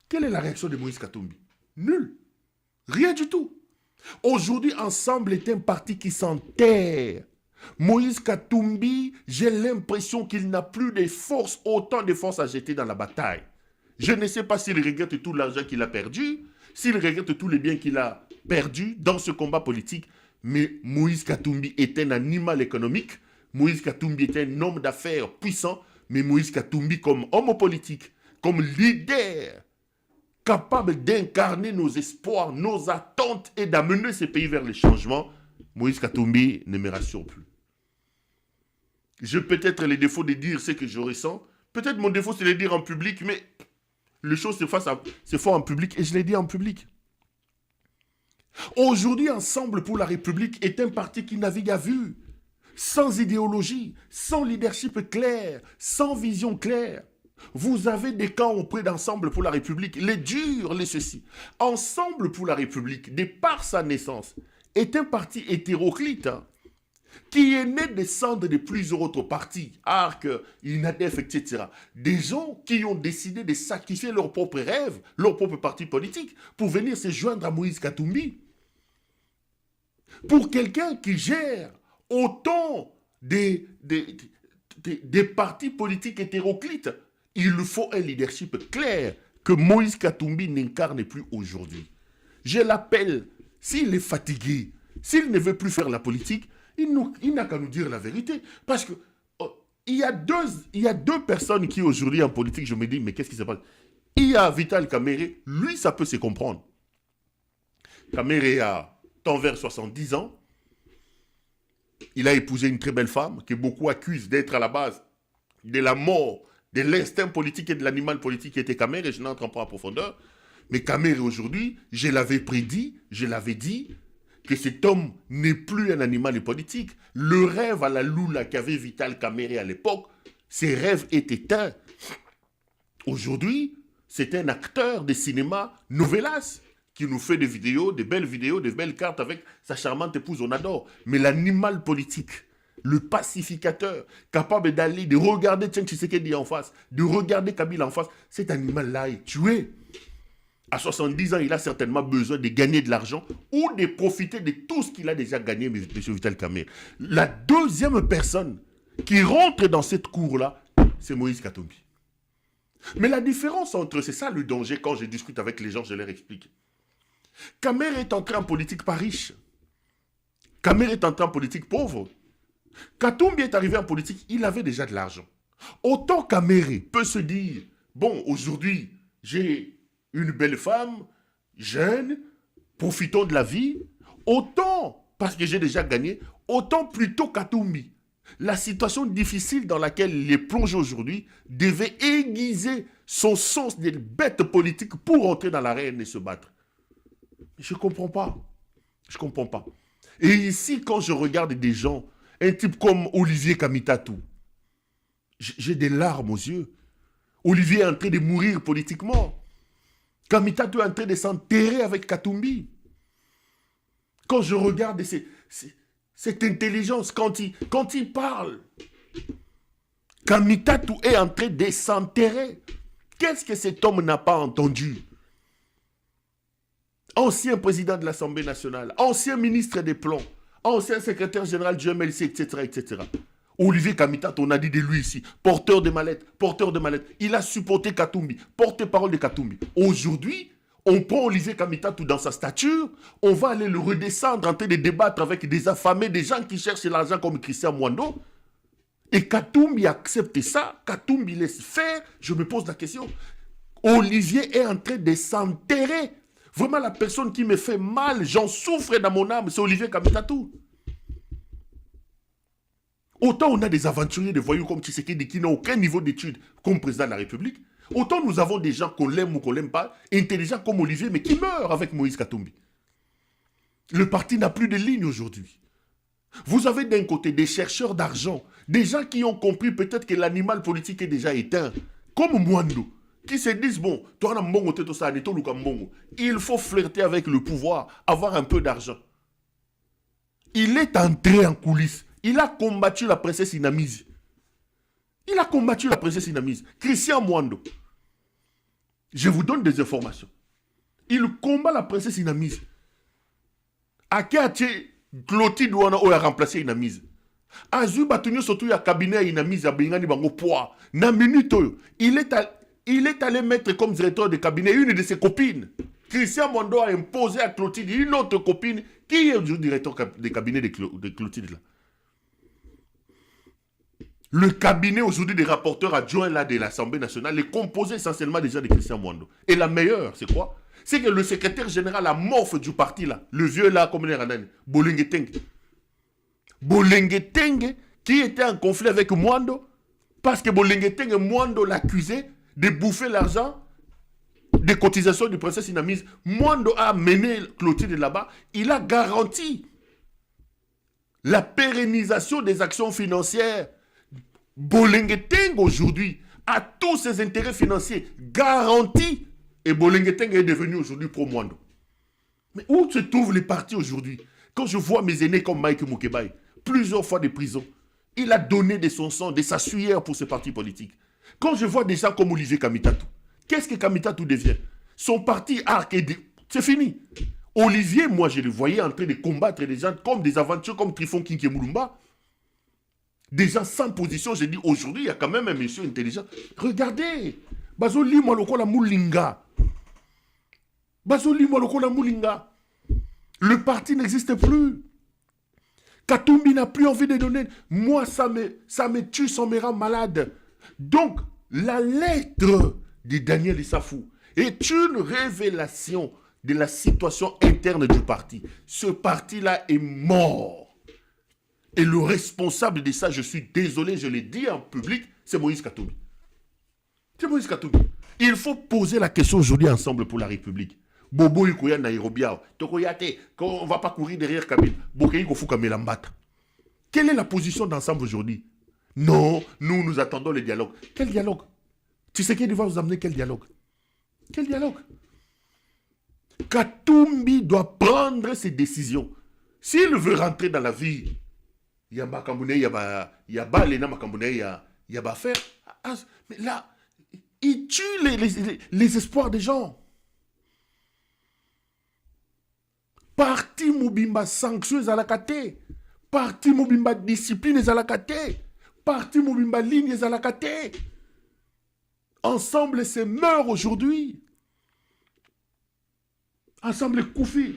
Quelle est la réaction de Moïse Katumbi? Nulle. Rien du tout. Aujourd'hui, Ensemble est un parti qui s'enterre. Moïse Katumbi, j'ai l'impression qu'il n'a plus de force, autant de force à jeter dans la bataille. Je ne sais pas s'il regrette tout l'argent qu'il a perdu, s'il regrette tous les biens qu'il a perdus dans ce combat politique. Mais Moïse Katumbi est un animal économique. Moïse Katumbi est un homme d'affaires puissant. Mais Moïse Katumbi comme homme politique, comme leader, capable d'incarner nos espoirs, nos attentes et d'amener ce pays vers le changement, Moïse Katumbi ne me rassure plus. J'ai peut-être les défauts de dire ce que je ressens. Peut-être mon défaut c'est de le dire en public, mais les choses se font en public et je l'ai dit en public. Aujourd'hui, Ensemble pour la République est un parti qui navigue à vue, sans idéologie, sans leadership clair, sans vision claire. Vous avez des camps auprès d'Ensemble pour la République, les durs, les ceci. Ensemble pour la République, de par sa naissance, est un parti hétéroclite, qui est né des cendres de plusieurs autres partis, ARC, INADEF, etc. Des gens qui ont décidé de sacrifier leurs propres rêves, leur propre parti politique, pour venir se joindre à Moïse Katumbi. Pour quelqu'un qui gère autant des partis politiques hétéroclites, il faut un leadership clair que Moïse Katumbi n'incarne plus aujourd'hui. Je l'appelle, s'il est fatigué, s'il ne veut plus faire la politique, il n'a qu'à nous dire la vérité. Parce que il y a deux personnes qui aujourd'hui en politique, je me dis, mais qu'est-ce qui se passe? Il y a Vital Kamerhe, lui ça peut se comprendre. Kamerhe a tant vers 70 ans. Il a épousé une très belle femme que beaucoup accusent d'être à la base de la mort, de l'instinct politique et de l'animal politique qui était Kamerhe, et je n'entre pas en profondeur. Mais Kamerhe aujourd'hui, je l'avais prédit, je l'avais dit, que cet homme n'est plus un animal politique. Le rêve à la Lula qu'avait Vital Kamerhe à l'époque, ses rêves étaient éteints. Aujourd'hui, c'est un acteur de cinéma novelas qui nous fait des vidéos, des belles cartes avec sa charmante épouse, on adore. Mais l'animal politique, le pacificateur, capable d'aller, de regarder Tchèque Tshisekedi en face, de regarder Kabila en face, cet animal-là est tué. À 70 ans, il a certainement besoin de gagner de l'argent ou de profiter de tout ce qu'il a déjà gagné, M. Vital Kamerhe. La deuxième personne qui rentre dans cette cour-là, c'est Moïse Katumbi. Mais la différence entre, c'est ça le danger quand je discute avec les gens, je leur explique. Kamer est entré en politique pas riche. Kamer est entré en politique pauvre. Katumbi est arrivé en politique, il avait déjà de l'argent. Autant Kamere peut se dire, bon, aujourd'hui, j'ai une belle femme, jeune, profitons de la vie, autant, parce que j'ai déjà gagné, autant plutôt Katumbi. La situation difficile dans laquelle il est plongé aujourd'hui devait aiguiser son sens des bêtes politiques pour entrer dans l'arène et se battre. Je ne comprends pas. Je ne comprends pas. Et ici, quand je regarde des gens, un type comme Olivier Kamitatou, j'ai des larmes aux yeux. Olivier est en train de mourir politiquement. Kamitatou est en train de s'enterrer avec Katumbi. Quand je regarde cette intelligence, quand il parle, Kamitatou est en train de s'enterrer. Qu'est-ce que cet homme n'a pas entendu? Ancien président de l'Assemblée nationale, ancien ministre des Plans, ancien secrétaire général du MLC, etc., etc. Olivier Kamitatou, on a dit de lui ici, porteur de mallettes. Il a supporté Katumbi, porte-parole de Katumbi. Aujourd'hui, on prend Olivier Kamitatou dans sa stature, on va aller le redescendre en train de débattre avec des affamés, des gens qui cherchent l'argent comme Christian Mwando. Et Katumbi accepte ça, Katumbi laisse faire. Je me pose la question. Olivier est en train de s'enterrer. Vraiment, la personne qui me fait mal, j'en souffre dans mon âme, c'est Olivier Kamitatou. Autant on a des aventuriers, des voyous comme Tshisekedi qui n'ont aucun niveau d'études comme président de la République, autant nous avons des gens qu'on l'aime ou qu'on l'aime pas, intelligents comme Olivier, mais qui meurent avec Moïse Katumbi. Le parti n'a plus de ligne aujourd'hui. Vous avez d'un côté des chercheurs d'argent, des gens qui ont compris peut-être que l'animal politique est déjà éteint, comme Mwando, qui se disent, bon, il faut flirter avec le pouvoir, avoir un peu d'argent. Il est entré en coulisses. Il a combattu la princesse Inamise. Christian Mwando. Je vous donne des informations. Il combat la princesse Inamise. Akeache Clotilde Wana a remplacé Inamise. Azu Batunyo surtout ya cabinet Inamise a bengani bango poids. Na minute il est allé mettre comme directeur de cabinet une de ses copines. Christian Mwando a imposé à Clotilde une autre copine qui est aujourd'hui directeur de cabinet de Clotilde là. Le cabinet aujourd'hui des rapporteurs adjoints là, de l'Assemblée nationale est composé essentiellement déjà de Christian Mwando. Et la meilleure, c'est quoi? C'est que le secrétaire général amorphe du parti là, le vieux là, comme on est Bolengeteng, qui était en conflit avec Mwando, parce que Bolengeteng et Mwando l'accusaient de bouffer l'argent des cotisations du princesse Inamise. Mwando a mené Clotilde là-bas, il a garanti la pérennisation des actions financières. Bolengeteng aujourd'hui a tous ses intérêts financiers garantis et Bolengeteng est devenu aujourd'hui pro-Mwando. Mais où se trouvent les partis aujourd'hui? Quand je vois mes aînés comme Mike Mukebai, plusieurs fois de prison, il a donné de son sang, de sa sueur pour ce parti politique. Quand je vois des gens comme Olivier Kamitatou, qu'est-ce que Kamitatou devient? Son parti c'est fini. Olivier, moi je le voyais en train de combattre des gens comme des aventures comme Trifon Kinké Moulumba. Des gens sans position, j'ai dit aujourd'hui, il y a quand même un monsieur intelligent. Regardez, Bazoli Mwalokola Moulinga. Le parti n'existe plus. Katumbi n'a plus envie de donner. Moi, ça me tue, ça me rend malade. Donc, la lettre de Daniel Issafou est une révélation de la situation interne du parti. Ce parti-là est mort. Et le responsable de ça, je suis désolé, je l'ai dit en public, c'est Moïse Katumbi. Il faut poser la question aujourd'hui ensemble pour la République. Bobo Ikoya Nairobi, Tokoyate, on ne va pas courir derrière Kabila. Bokei Kofu Kamela Mbata. Quelle est la position d'ensemble aujourd'hui? Non, nous attendons le dialogue. Quel dialogue? Tu sais qu'il va vous amener quel dialogue? Katumbi doit prendre ses décisions. S'il veut rentrer dans la vie, il y a Makamboune, il y a Balena Makamboune, il y a faire. Mais là, il tue les espoirs des gens. Parti Moubimba sanctions à la kate. Parti Moubimba discipline à la kate. Parti Moubimba ligne à la kate. Ensemble, c'est meurt aujourd'hui. Ensemble, Koufi.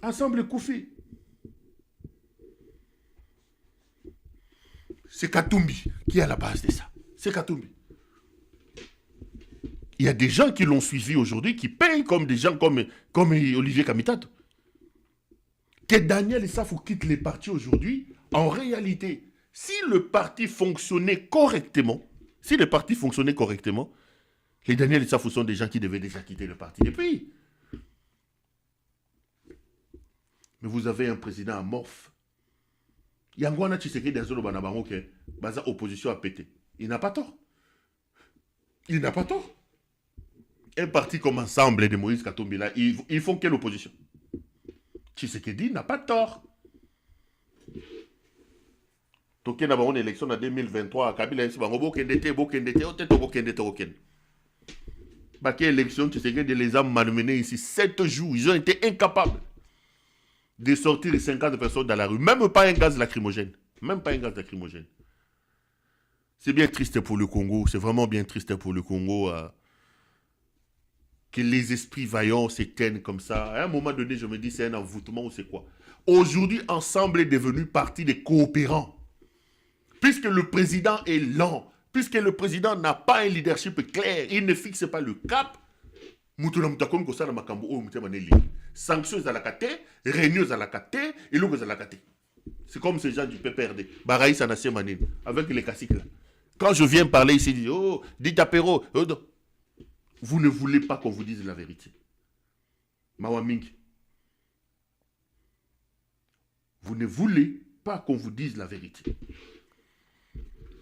Ensemble, Koufi. C'est Katumbi qui est à la base de ça. C'est Katumbi. Il y a des gens qui l'ont suivi aujourd'hui, qui payent comme des gens comme Olivier Kamitato. Que Daniel Essafou quitte les partis aujourd'hui, en réalité, si le parti fonctionnait correctement, les Daniel Essafou sont des gens qui devaient déjà quitter le parti depuis. Mais vous avez un président amorphe. Yangwana Tshisekedi Azolo Banabango que Baza opposition a pété. Il n'a pas tort. Il n'a pas tort. Un parti comme Ensemble de Moïse Katumbi là, ils font quelle opposition? Tshisekedi n'a pas tort. Toké n'a pas une élection en 2023 Kabila ici bango kendete okende. Baké élection Tshisekedi les a malmenés ici 7 jours, ils ont été incapables de sortir 50 personnes dans la rue, même pas un gaz lacrymogène. C'est bien triste pour le Congo, c'est vraiment bien triste pour le Congo que les esprits vaillants s'éteignent comme ça. À un moment donné, je me dis, c'est un envoûtement ou c'est quoi? Aujourd'hui, Ensemble est devenu parti des coopérants. Puisque le président est lent, puisque le président n'a pas un leadership clair, il ne fixe pas le cap, sanctions à la kate, réunions à la kate, et l'eau à la kate. C'est comme ces gens du PPRD. Baraï Sanassé Manine, avec les classiques là. Quand je viens parler ici, je dis, oh, dites apéro. Vous ne voulez pas qu'on vous dise la vérité. Mawaming. Vous ne voulez pas qu'on vous dise la vérité.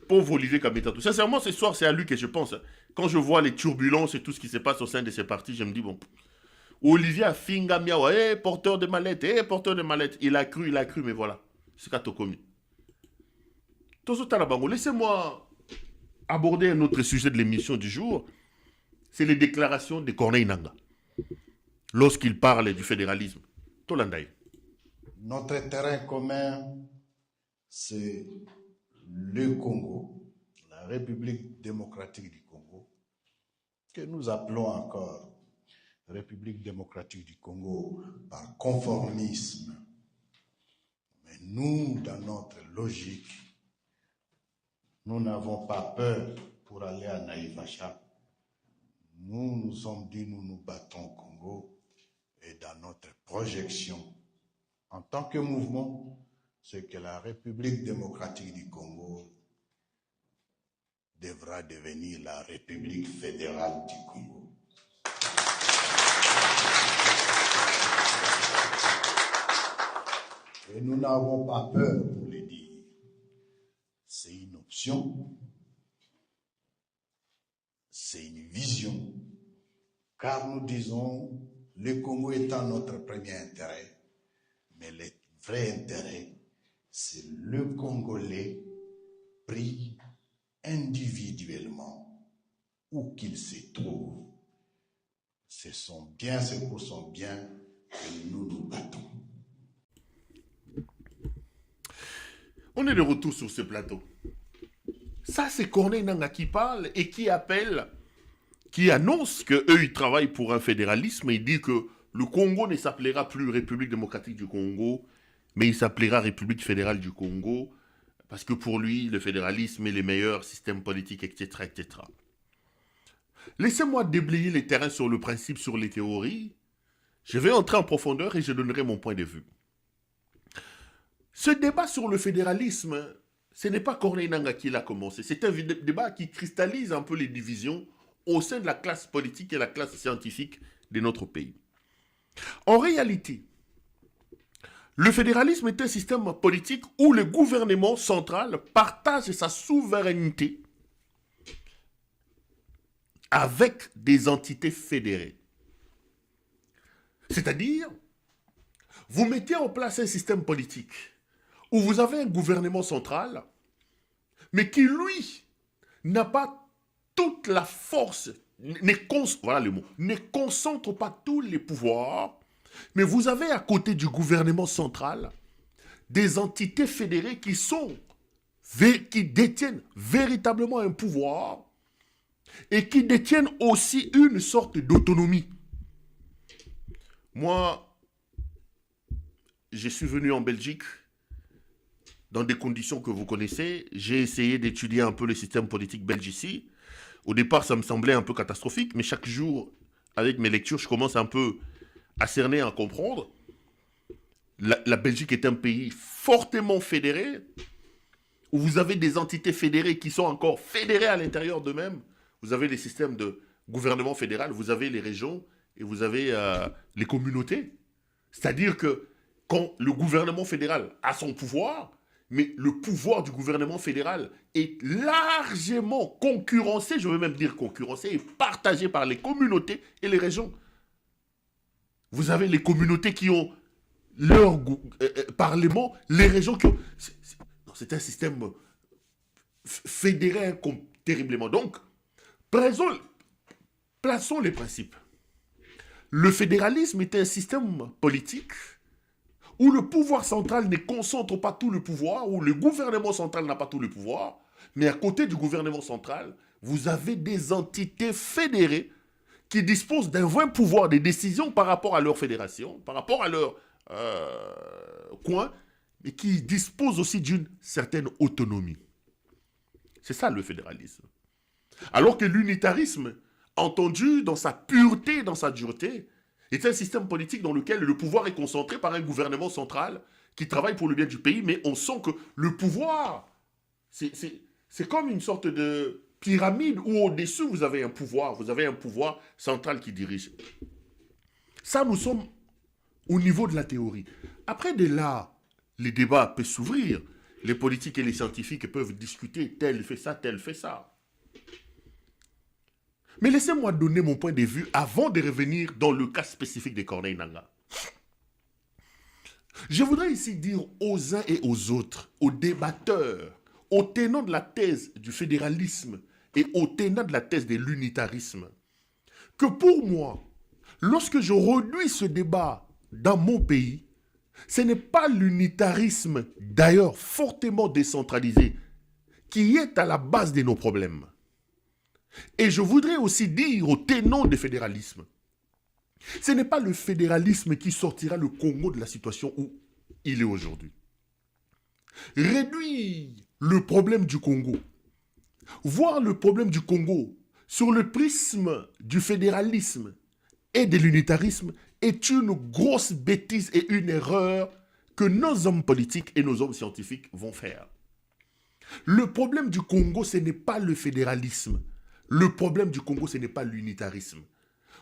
Pauvre Olivier Kamitato. Sincèrement, ce soir, c'est à lui que je pense. Quand je vois les turbulences et tout ce qui se passe au sein de ces partis, je me dis, bon, Olivier a finga miawa, porteur de mallette, Il a cru, mais voilà. C'est Katokomi. Laissez-moi aborder un autre sujet de l'émission du jour. C'est les déclarations de Corneille Nangaa. Lorsqu'il parle du fédéralisme. Tolandaï. Notre terrain commun, c'est le Congo, la République démocratique du Congo, que nous appelons encore République démocratique du Congo par conformisme. Mais nous, dans notre logique, nous n'avons pas peur pour aller à Naïvacha. Nous nous sommes dit, nous nous battons au Congo et dans notre projection en tant que mouvement, c'est que la République démocratique du Congo devra devenir la République fédérale du Congo. Et nous n'avons pas peur pour le dire. C'est une option, c'est une vision, car nous disons, le Congo étant notre premier intérêt, mais le vrai intérêt, c'est le Congolais pris individuellement, où qu'il se trouve. C'est pour son bien que nous nous battons. On est de retour sur ce plateau. Ça, c'est Corneille Nangaa qui parle et qui appelle, qui annonce qu'eux, ils travaillent pour un fédéralisme et il dit que le Congo ne s'appellera plus République démocratique du Congo, mais il s'appellera République fédérale du Congo, parce que pour lui, le fédéralisme est le meilleur système politique, etc., etc. Laissez-moi déblayer les terrains sur le principe, sur les théories. Je vais entrer en profondeur et je donnerai mon point de vue. Ce débat sur le fédéralisme, ce n'est pas Corneille Nangaa qui l'a commencé. C'est un débat qui cristallise un peu les divisions au sein de la classe politique et la classe scientifique de notre pays. En réalité, le fédéralisme est un système politique où le gouvernement central partage sa souveraineté avec des entités fédérées. C'est-à-dire, vous mettez en place un système politique où vous avez un gouvernement central, mais qui, lui, n'a pas toute la force, ne concentre pas tous les pouvoirs, mais vous avez à côté du gouvernement central des entités fédérées qui sont qui détiennent véritablement un pouvoir et qui détiennent aussi une sorte d'autonomie. Moi, je suis venu en Belgique dans des conditions que vous connaissez. J'ai essayé d'étudier un peu le système politique belge ici. Au départ, ça me semblait un peu catastrophique, mais chaque jour, avec mes lectures, je commence un peu à cerner, à comprendre. La Belgique est un pays fortement fédéré, où vous avez des entités fédérées qui sont encore fédérées à l'intérieur d'eux-mêmes. Vous avez les systèmes de gouvernement fédéral, vous avez les régions et vous avez les communautés. C'est-à-dire que quand le gouvernement fédéral a son pouvoir, mais le pouvoir du gouvernement fédéral est largement concurrencé, je veux même dire concurrencé, et partagé par les communautés et les régions. Vous avez les communautés qui ont leur parlement, les régions qui ont... C'est un système fédéré terriblement. Donc, plaçons les principes. Le fédéralisme est un système politique où le pouvoir central ne concentre pas tout le pouvoir, où le gouvernement central n'a pas tout le pouvoir, mais à côté du gouvernement central, vous avez des entités fédérées qui disposent d'un vrai pouvoir de décision par rapport à leur fédération, par rapport à leur coin, et qui disposent aussi d'une certaine autonomie. C'est ça le fédéralisme. Alors que l'unitarisme, entendu dans sa pureté, dans sa dureté, est un système politique dans lequel le pouvoir est concentré par un gouvernement central qui travaille pour le bien du pays, mais on sent que le pouvoir, c'est comme une sorte de pyramide où au-dessus vous avez un pouvoir central qui dirige. Ça, nous sommes au niveau de la théorie. Après, de là, les débats peuvent s'ouvrir. Les politiques et les scientifiques peuvent discuter, tel fait ça, tel fait ça. Mais laissez-moi donner mon point de vue avant de revenir dans le cas spécifique de Corneille Nangaa. Je voudrais ici dire aux uns et aux autres, aux débatteurs, aux tenants de la thèse du fédéralisme et aux tenants de la thèse de l'unitarisme, que pour moi, lorsque je réduis ce débat dans mon pays, ce n'est pas l'unitarisme, d'ailleurs fortement décentralisé, qui est à la base de nos problèmes. Et je voudrais aussi dire aux tenants du fédéralisme, ce n'est pas le fédéralisme qui sortira le Congo de la situation où il est aujourd'hui. Réduire le problème du Congo, voir le problème du Congo sur le prisme du fédéralisme et de l'unitarisme est une grosse bêtise et une erreur que nos hommes politiques et nos hommes scientifiques vont faire. Le problème du Congo, ce n'est pas le fédéralisme. Le problème du Congo, ce n'est pas l'unitarisme.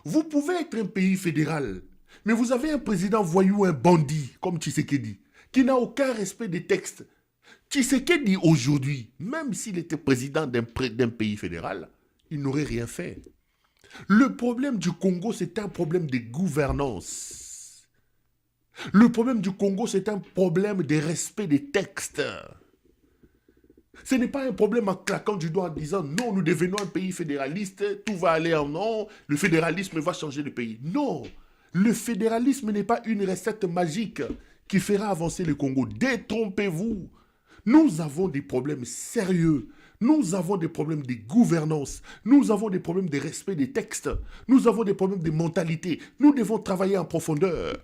Vous pouvez être un pays fédéral, mais vous avez un président voyou, un bandit, comme Tshisekedi, qui n'a aucun respect des textes. Tshisekedi, aujourd'hui, même s'il était président d'un pays fédéral, il n'aurait rien fait. Le problème du Congo, c'est un problème de gouvernance. Le problème du Congo, c'est un problème de respect des textes. Ce n'est pas un problème en claquant du doigt en disant « Non, nous devenons un pays fédéraliste, tout va aller en non, le fédéralisme va changer le pays. » Non, le fédéralisme n'est pas une recette magique qui fera avancer le Congo. Détrompez-vous. Nous avons des problèmes sérieux. Nous avons des problèmes de gouvernance. Nous avons des problèmes de respect des textes. Nous avons des problèmes de mentalité. Nous devons travailler en profondeur.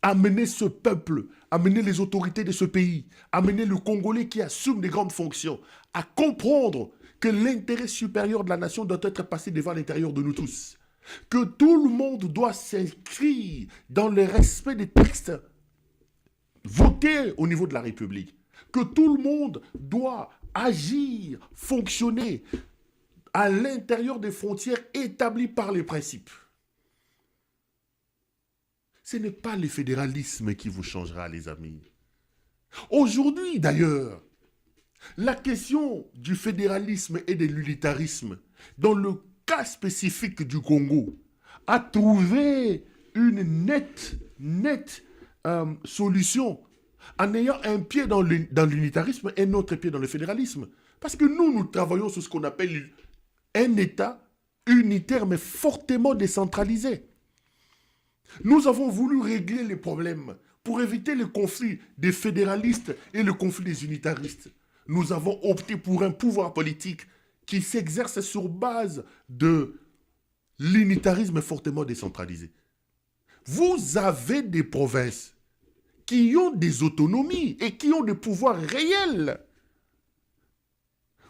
Amener ce peuple, amener les autorités de ce pays, amener le Congolais qui assume des grandes fonctions à comprendre que l'intérêt supérieur de la nation doit être passé devant l'intérieur de nous tous. Que tout le monde doit s'inscrire dans le respect des textes votés au niveau de la République. Que tout le monde doit agir, fonctionner à l'intérieur des frontières établies par les principes. Ce n'est pas le fédéralisme qui vous changera, les amis. Aujourd'hui, d'ailleurs, la question du fédéralisme et de l'unitarisme, dans le cas spécifique du Congo, a trouvé une nette solution en ayant un pied dans l'unitarisme et un autre pied dans le fédéralisme. Parce que nous travaillons sur ce qu'on appelle un État unitaire mais fortement décentralisé. Nous avons voulu régler les problèmes pour éviter le conflit des fédéralistes et le conflit des unitaristes. nous avons opté pour un pouvoir politique qui s'exerce sur base de l'unitarisme fortement décentralisé. Vous avez des provinces qui ont des autonomies et qui ont des pouvoirs réels.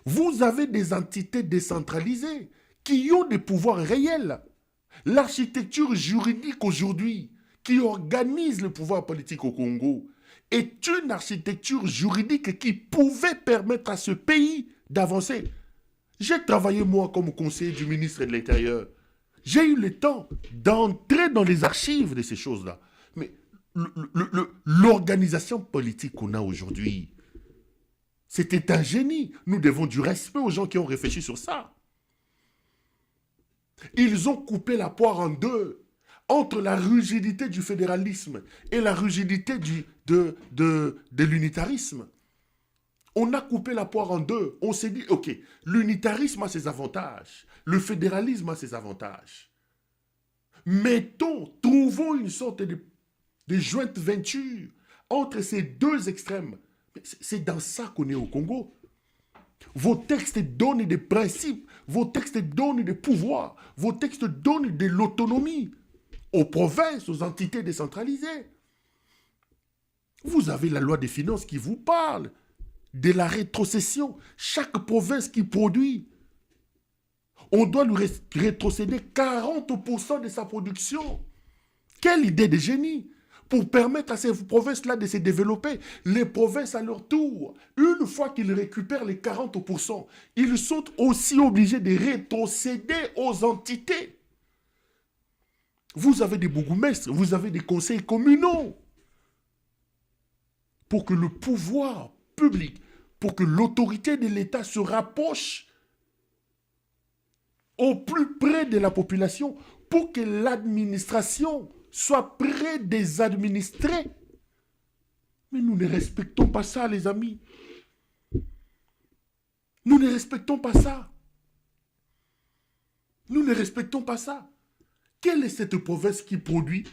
Vous avez des entités décentralisées qui ont des pouvoirs réels. L'architecture juridique aujourd'hui qui organise le pouvoir politique au Congo est une architecture juridique qui pouvait permettre à ce pays d'avancer. J'ai travaillé, moi, comme conseiller du ministre de l'Intérieur. J'ai eu le temps d'entrer dans les archives de ces choses-là. Mais l'organisation politique qu'on a aujourd'hui, c'était un génie. Nous devons du respect aux gens qui ont réfléchi sur ça. Ils ont coupé la poire en deux entre la rigidité du fédéralisme et la rigidité de l'unitarisme. On a coupé la poire en deux. On s'est dit, ok, l'unitarisme a ses avantages, le fédéralisme a ses avantages. Trouvons une sorte de joint venture entre ces deux extrêmes. C'est dans ça qu'on est au Congo. Vos textes donnent des principes, vos textes donnent des pouvoirs, vos textes donnent de l'autonomie aux provinces, aux entités décentralisées. Vous avez la loi des finances qui vous parle de la rétrocession. Chaque province qui produit, on doit lui rétrocéder 40% de sa production. Quelle idée de génie! Pour permettre à ces provinces-là de se développer. Les provinces, à leur tour, une fois qu'ils récupèrent les 40%, ils sont aussi obligés de rétrocéder aux entités. Vous avez des bourgmestres, vous avez des conseils communaux. Pour que le pouvoir public, pour que l'autorité de l'État se rapproche au plus près de la population, pour que l'administration soit près des administrés. Mais nous ne respectons pas ça, les amis. Nous ne respectons pas ça. Nous ne respectons pas ça. Quelle est cette province qui produit,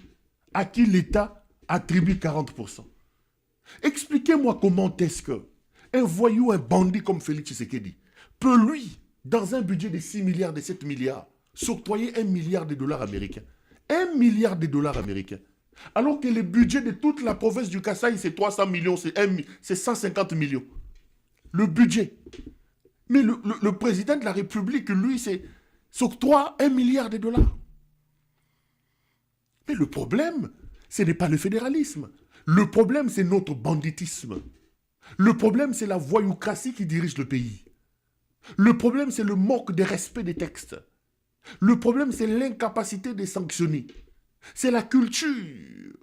à qui l'État attribue 40%? Expliquez-moi comment est-ce que un voyou, un bandit comme Félix Tshisekedi peut, lui, dans un budget de 6 milliards, de 7 milliards, s'octroyer 1 milliard de dollars américains. 1 milliard de dollars américains. Alors que le budget de toute la province du Kasaï, c'est 300 millions, c'est 150 millions. Le budget. Mais le président de la République, lui, s'octroie 1 milliard de dollars. Mais le problème, ce n'est pas le fédéralisme. Le problème, c'est notre banditisme. Le problème, c'est la voyoucratie qui dirige le pays. Le problème, c'est le manque de respect des textes. Le problème, c'est l'incapacité de sanctionner. C'est la culture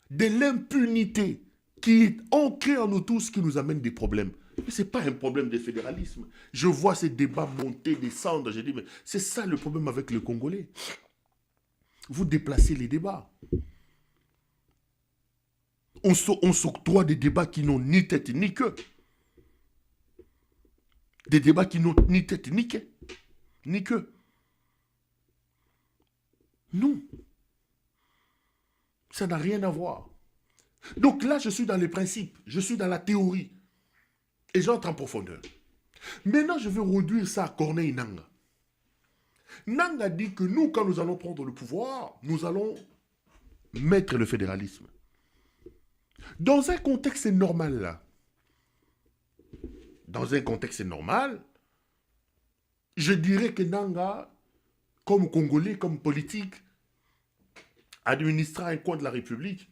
de l'impunité qui est ancrée en nous tous qui nous amène des problèmes. Mais ce n'est pas un problème de fédéralisme. Je vois ces débats monter, descendre. Je dis, mais c'est ça le problème avec le Congolais. Vous déplacez les débats. On s'octroie des débats qui n'ont ni tête ni queue. Des débats qui n'ont ni tête ni queue. Non. Ça n'a rien à voir. Donc là, je suis dans les principes, je suis dans la théorie. Et j'entre en profondeur. Maintenant, je vais réduire ça à Corneille Nangaa. Nangaa dit que nous, quand nous allons prendre le pouvoir, nous allons mettre le fédéralisme. Dans un contexte normal, là, je dirais que Nangaa, comme Congolais, comme politique, administrant un coin de la République,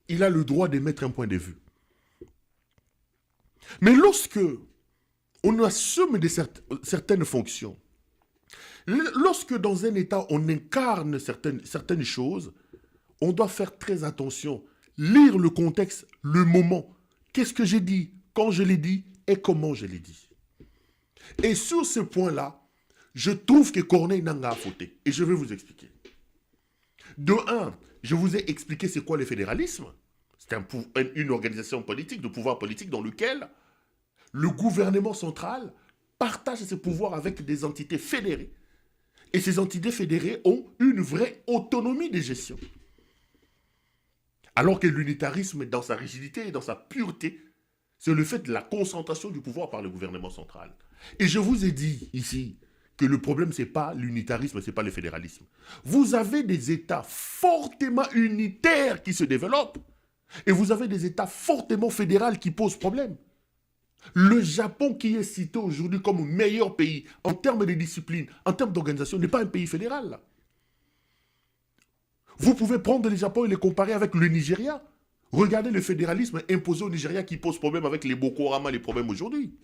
il a le droit d'émettre un point de vue. Mais lorsque on assume certaines fonctions, lorsque dans un État on incarne certaines choses, on doit faire très attention, lire le contexte, le moment. Qu'est-ce que j'ai dit, quand je l'ai dit et comment je l'ai dit. Et sur ce point-là, je trouve que Corneille Nangaa a fauté. Et je vais vous expliquer. De un, je vous ai expliqué c'est quoi le fédéralisme. C'est une organisation politique, de pouvoir politique dans lequel le gouvernement central partage ses pouvoirs avec des entités fédérées. Et ces entités fédérées ont une vraie autonomie de gestion. Alors que l'unitarisme, dans sa rigidité et dans sa pureté, C'est le fait de la concentration du pouvoir par le gouvernement central. Et je vous ai dit ici que le problème, ce n'est pas l'unitarisme, ce n'est pas le fédéralisme. Vous avez des États fortement unitaires qui se développent et vous avez des États fortement fédéraux qui posent problème. Le Japon qui est cité aujourd'hui comme meilleur pays en termes de discipline, en termes d'organisation, n'est pas un pays fédéral. Là. Vous pouvez prendre le Japon et le comparer avec le Nigeria. Regardez le fédéralisme imposé au Nigeria qui pose problème avec les Boko Haram, les problèmes aujourd'hui.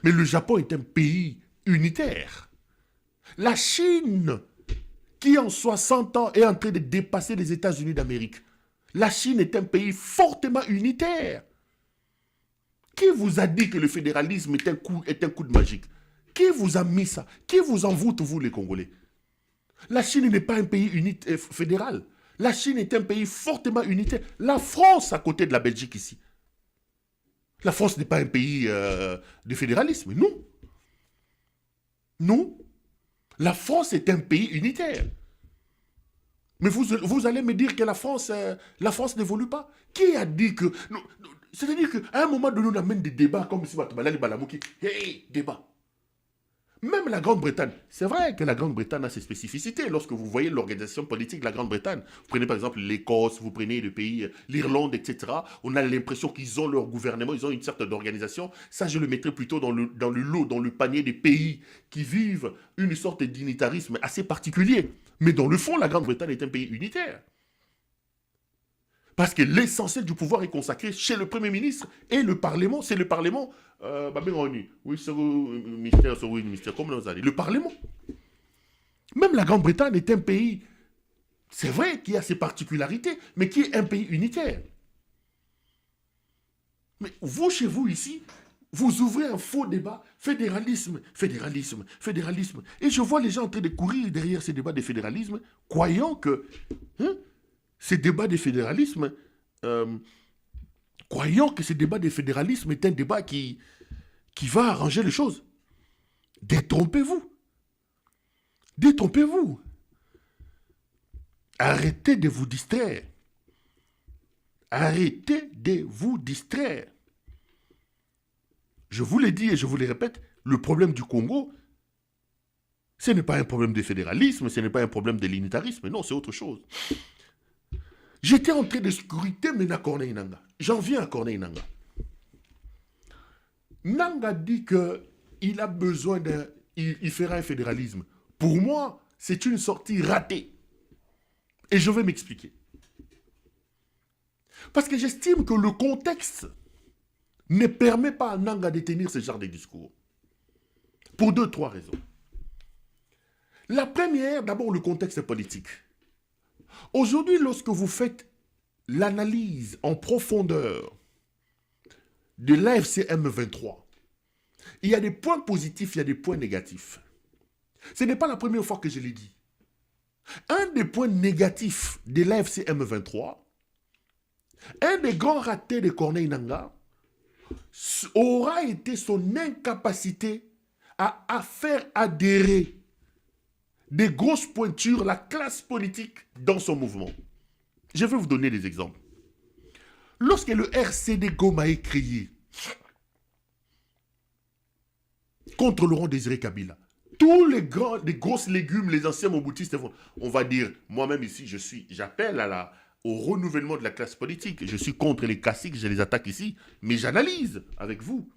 Mais le Japon est un pays unitaire. La Chine, qui en 60 ans est en train de dépasser les États-Unis d'Amérique, la Chine est un pays fortement unitaire. Qui vous a dit que le fédéralisme est un coup de magique? Qui vous a mis ça? Qui vous envoûte, vous les Congolais? La Chine n'est pas un pays fédéral. La Chine est un pays fortement unitaire. La France, à côté de la Belgique ici. La France n'est pas un pays de fédéralisme, non. Non. La France est un pays unitaire. Mais vous allez me dire que la France n'évolue pas. Qui a dit que... C'est-à-dire qu'à un moment donné, on amène des débats comme si Batabalali Balamouki. Hey, débat. Même la Grande-Bretagne, c'est vrai que la Grande-Bretagne a ses spécificités. Lorsque vous voyez l'organisation politique de la Grande-Bretagne, vous prenez par exemple l'Écosse, vous prenez le pays, l'Irlande, etc. On a l'impression qu'ils ont leur gouvernement, ils ont une certaine organisation. Ça, je le mettrais plutôt dans le lot, dans le panier des pays qui vivent une sorte d'unitarisme assez particulier. Mais dans le fond, la Grande-Bretagne est un pays unitaire. Parce que l'essentiel du pouvoir est consacré chez le Premier ministre et le Parlement. C'est le Parlement. Oui, c'est un ministère. Comme nous allons. Le Parlement. Même la Grande-Bretagne est un pays, c'est vrai qu'il a ses particularités, mais qui est un pays unitaire. Mais vous, chez vous, ici, vous ouvrez un faux débat. Fédéralisme, fédéralisme, fédéralisme. Et je vois les gens en train de courir derrière ces débats de fédéralisme, croyant que... ces débats de fédéralisme, croyant que ce débat de fédéralisme est un débat qui va arranger les choses. Détrompez-vous. Détrompez-vous. Arrêtez de vous distraire. Arrêtez de vous distraire. Je vous l'ai dit et je vous le répète, le problème du Congo, ce n'est pas un problème de fédéralisme, ce n'est pas un problème de l'unitarisme, non, c'est autre chose. J'étais en train de scruter maintenant Corneille Nangaa. J'en viens à Corneille Nangaa. Nangaa dit qu'il a besoin il fera un fédéralisme. Pour moi, c'est une sortie ratée. Et je vais m'expliquer. Parce que j'estime que le contexte ne permet pas à Nangaa de tenir ce genre de discours. Pour 2-3 raisons. La première, d'abord le contexte politique. Aujourd'hui, lorsque vous faites l'analyse en profondeur de l'AFC M23, il y a des points positifs, il y a des points négatifs. Ce n'est pas la première fois que je l'ai dit. Un des points négatifs de l'AFC M23, un des grands ratés de Corneille Nangaa, aura été son incapacité à faire adhérer des grosses pointures, la classe politique dans son mouvement. Je vais vous donner des exemples. Lorsque le RCD Goma est créé contre Laurent Désiré Kabila, tous les grosses légumes, les anciens Moboutistes, on va dire, moi-même ici, j'appelle au renouvellement de la classe politique. Je suis contre les classiques, je les attaque ici, mais j'analyse avec vous.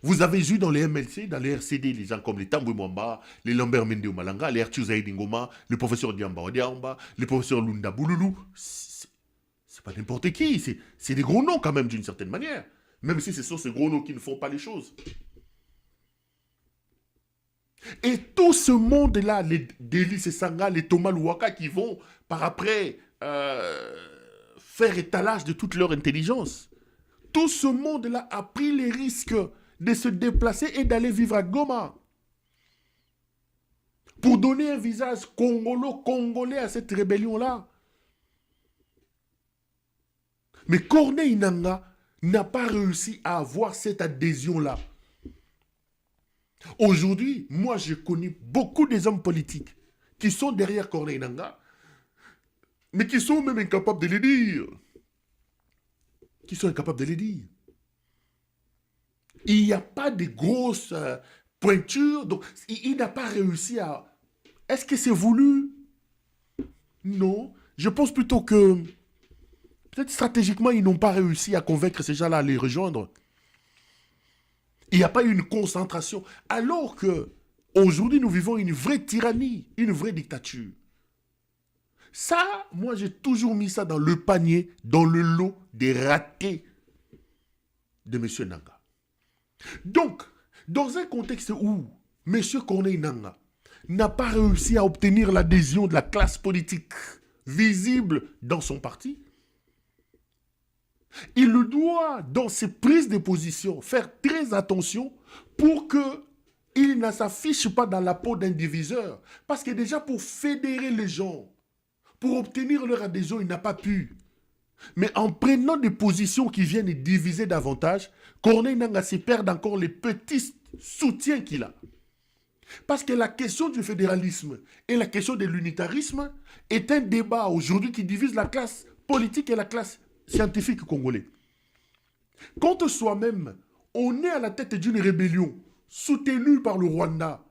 Vous avez vu dans les MLC, dans les RCD, les gens comme les Tambwe Mwamba, les Lambert Mende Malanga, les Arthur Zaïd Ngoma, le professeur Diamba Odiamba, le professeur Lunda Bouloulou. C'est pas n'importe qui, c'est des gros noms quand même d'une certaine manière. Même si ce sont ces gros noms qui ne font pas les choses. Et tout ce monde-là, les Delis et Sanga, les Thomas Louaka qui vont par après faire étalage de toute leur intelligence. Tout ce monde-là a pris les risques de se déplacer et d'aller vivre à Goma. Pour donner un visage congolais à cette rébellion-là. Mais Corneille Nangaa n'a pas réussi à avoir cette adhésion-là. Aujourd'hui, moi, je connais beaucoup des hommes politiques qui sont derrière Corneille Nangaa, mais qui sont même incapables de le dire. Qui sont incapables de le dire. Il n'y a pas de grosses pointures. Donc, il n'a pas réussi à... Est-ce que c'est voulu? Non. Je pense plutôt que, peut-être stratégiquement, ils n'ont pas réussi à convaincre ces gens-là à les rejoindre. Il n'y a pas eu une concentration. Alors que, aujourd'hui, nous vivons une vraie tyrannie, une vraie dictature. Ça, moi, j'ai toujours mis ça dans le panier, dans le lot des ratés de M. Nanga. Donc, dans un contexte où M. Corneille Nanga n'a pas réussi à obtenir l'adhésion de la classe politique visible dans son parti, il doit, dans ses prises de position, faire très attention pour qu'il ne s'affiche pas dans la peau d'un diviseur. Parce que déjà, pour fédérer les gens, pour obtenir leur adhésion, il n'a pas pu. Mais en prenant des positions qui viennent diviser davantage, Corneille Nanga se perd encore les petits soutiens qu'il a. Parce que la question du fédéralisme et la question de l'unitarisme est un débat aujourd'hui qui divise la classe politique et la classe scientifique congolais. Quand soi-même, on est à la tête d'une rébellion soutenue par le Rwanda,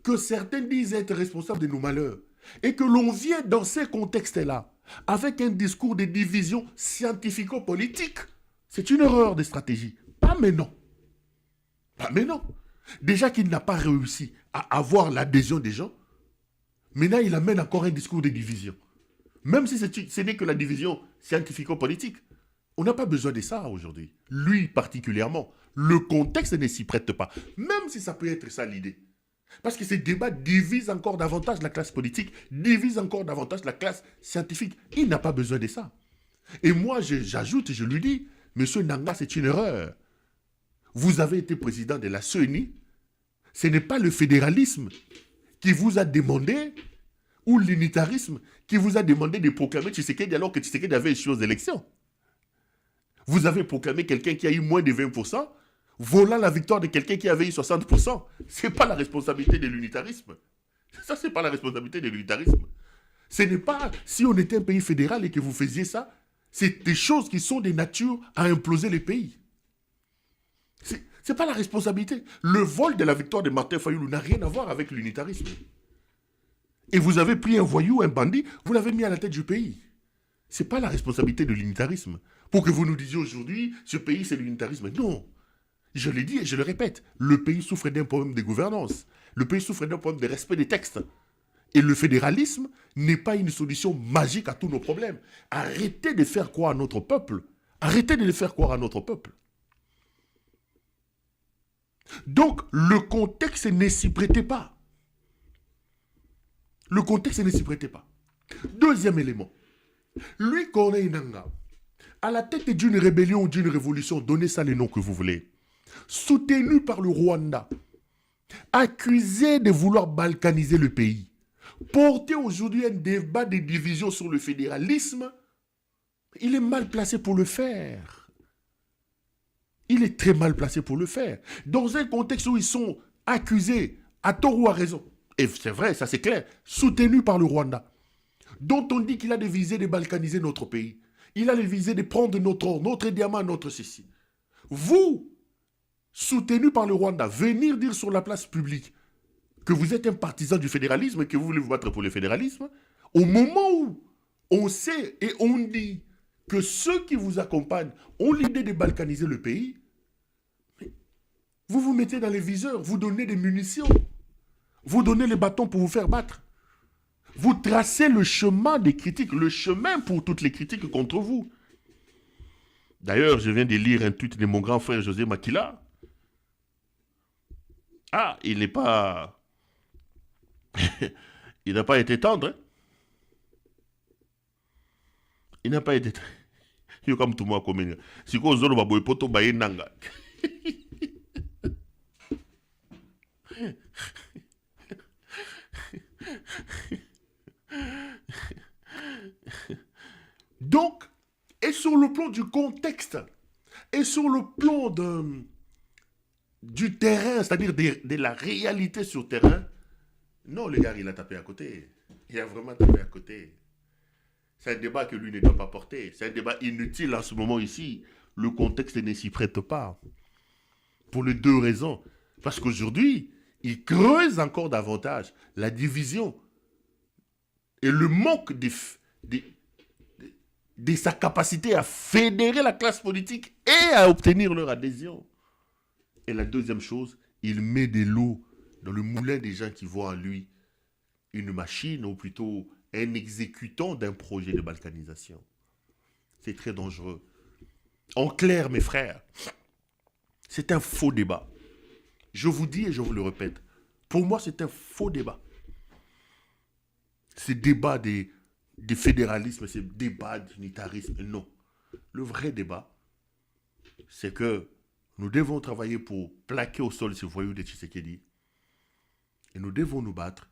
que certains disent être responsables de nos malheurs, et que l'on vient dans ces contextes-là avec un discours de division scientifico-politique, c'est une erreur de stratégie. Pas maintenant. Pas maintenant. Déjà qu'il n'a pas réussi à avoir l'adhésion des gens, maintenant il amène encore un discours de division. Même si ce n'est que la division scientifico-politique. On n'a pas besoin de ça aujourd'hui. Lui particulièrement. Le contexte ne s'y prête pas. Même si ça peut être ça l'idée. Parce que ces débats divisent encore davantage la classe politique, divisent encore davantage la classe scientifique. Il n'a pas besoin de ça. Et moi, j'ajoute, je lui dis, Monsieur Nanga, c'est une erreur. Vous avez été président de la CENI. Ce n'est pas le fédéralisme qui vous a demandé, ou l'unitarisme qui vous a demandé de proclamer Tshisekedi alors que Tshisekedi avait échoué aux élections. Vous avez proclamé quelqu'un qui a eu moins de 20%, volant la victoire de quelqu'un qui avait eu 60%. Ce n'est pas la responsabilité de l'unitarisme. Ça, ce n'est pas la responsabilité de l'unitarisme. Ce n'est pas, si on était un pays fédéral et que vous faisiez ça, c'est des choses qui sont de nature à imploser les pays. Ce n'est pas la responsabilité. Le vol de la victoire de Martin Fayoulou n'a rien à voir avec l'unitarisme. Et vous avez pris un voyou, un bandit, vous l'avez mis à la tête du pays. Ce n'est pas la responsabilité de l'unitarisme. Pour que vous nous disiez aujourd'hui, ce pays c'est l'unitarisme. Non. Je l'ai dit et je le répète, le pays souffre d'un problème de gouvernance. Le pays souffre d'un problème de respect des textes. Et le fédéralisme n'est pas une solution magique à tous nos problèmes. Arrêtez de faire croire à notre peuple. Arrêtez de le faire croire à notre peuple. Donc, le contexte ne s'y prêtait pas. Le contexte ne s'y prêtait pas. Deuxième élément. Lui, Corneille Nanga, à la tête d'une rébellion ou d'une révolution, donnez ça les noms que vous voulez, soutenu par le Rwanda, accusé de vouloir balkaniser le pays, porter aujourd'hui un débat de division sur le fédéralisme, il est mal placé pour le faire. Il est très mal placé pour le faire. Dans un contexte où ils sont accusés, à tort ou à raison, et c'est vrai, ça c'est clair, soutenu par le Rwanda, dont on dit qu'il a des visées de balkaniser notre pays. Il a les visées de prendre notre or, notre diamant, notre ceci. Vous, soutenu par le Rwanda, venir dire sur la place publique que vous êtes un partisan du fédéralisme et que vous voulez vous battre pour le fédéralisme, au moment où on sait et on dit que ceux qui vous accompagnent ont l'idée de balkaniser le pays, vous vous mettez dans les viseurs, vous donnez des munitions, vous donnez les bâtons pour vous faire battre. Vous tracez le chemin des critiques, le chemin pour toutes les critiques contre vous. D'ailleurs, je viens de lire un tweet de mon grand frère José Makila. Ah, il n'est pas... il n'a pas été tendre. Hein? Il n'a pas été... Il comme tout le monde comme si vous avez un poto baye nanga. Donc, et sur le plan du contexte, et sur le plan du terrain, c'est-à-dire de la réalité sur terrain, non, les gars, il a tapé à côté. Il a vraiment tapé à côté. C'est un débat que lui ne doit pas porter. C'est un débat inutile en ce moment ici. Le contexte ne s'y prête pas. Pour les deux raisons. Parce qu'aujourd'hui, il creuse encore davantage la division et le manque de sa capacité à fédérer la classe politique et à obtenir leur adhésion. Et la deuxième chose, il met de l'eau dans le moulin des gens qui voient en lui une machine ou plutôt un exécutant d'un projet de balkanisation. C'est très dangereux. En clair, mes frères, c'est un faux débat. Je vous dis et je vous le répète, pour moi, c'est un faux débat. Ce débat des fédéralismes, ce débat d'unitarisme, non. Le vrai débat, c'est que nous devons travailler pour plaquer au sol ce voyou de Tshisekedi. Et nous devons nous battre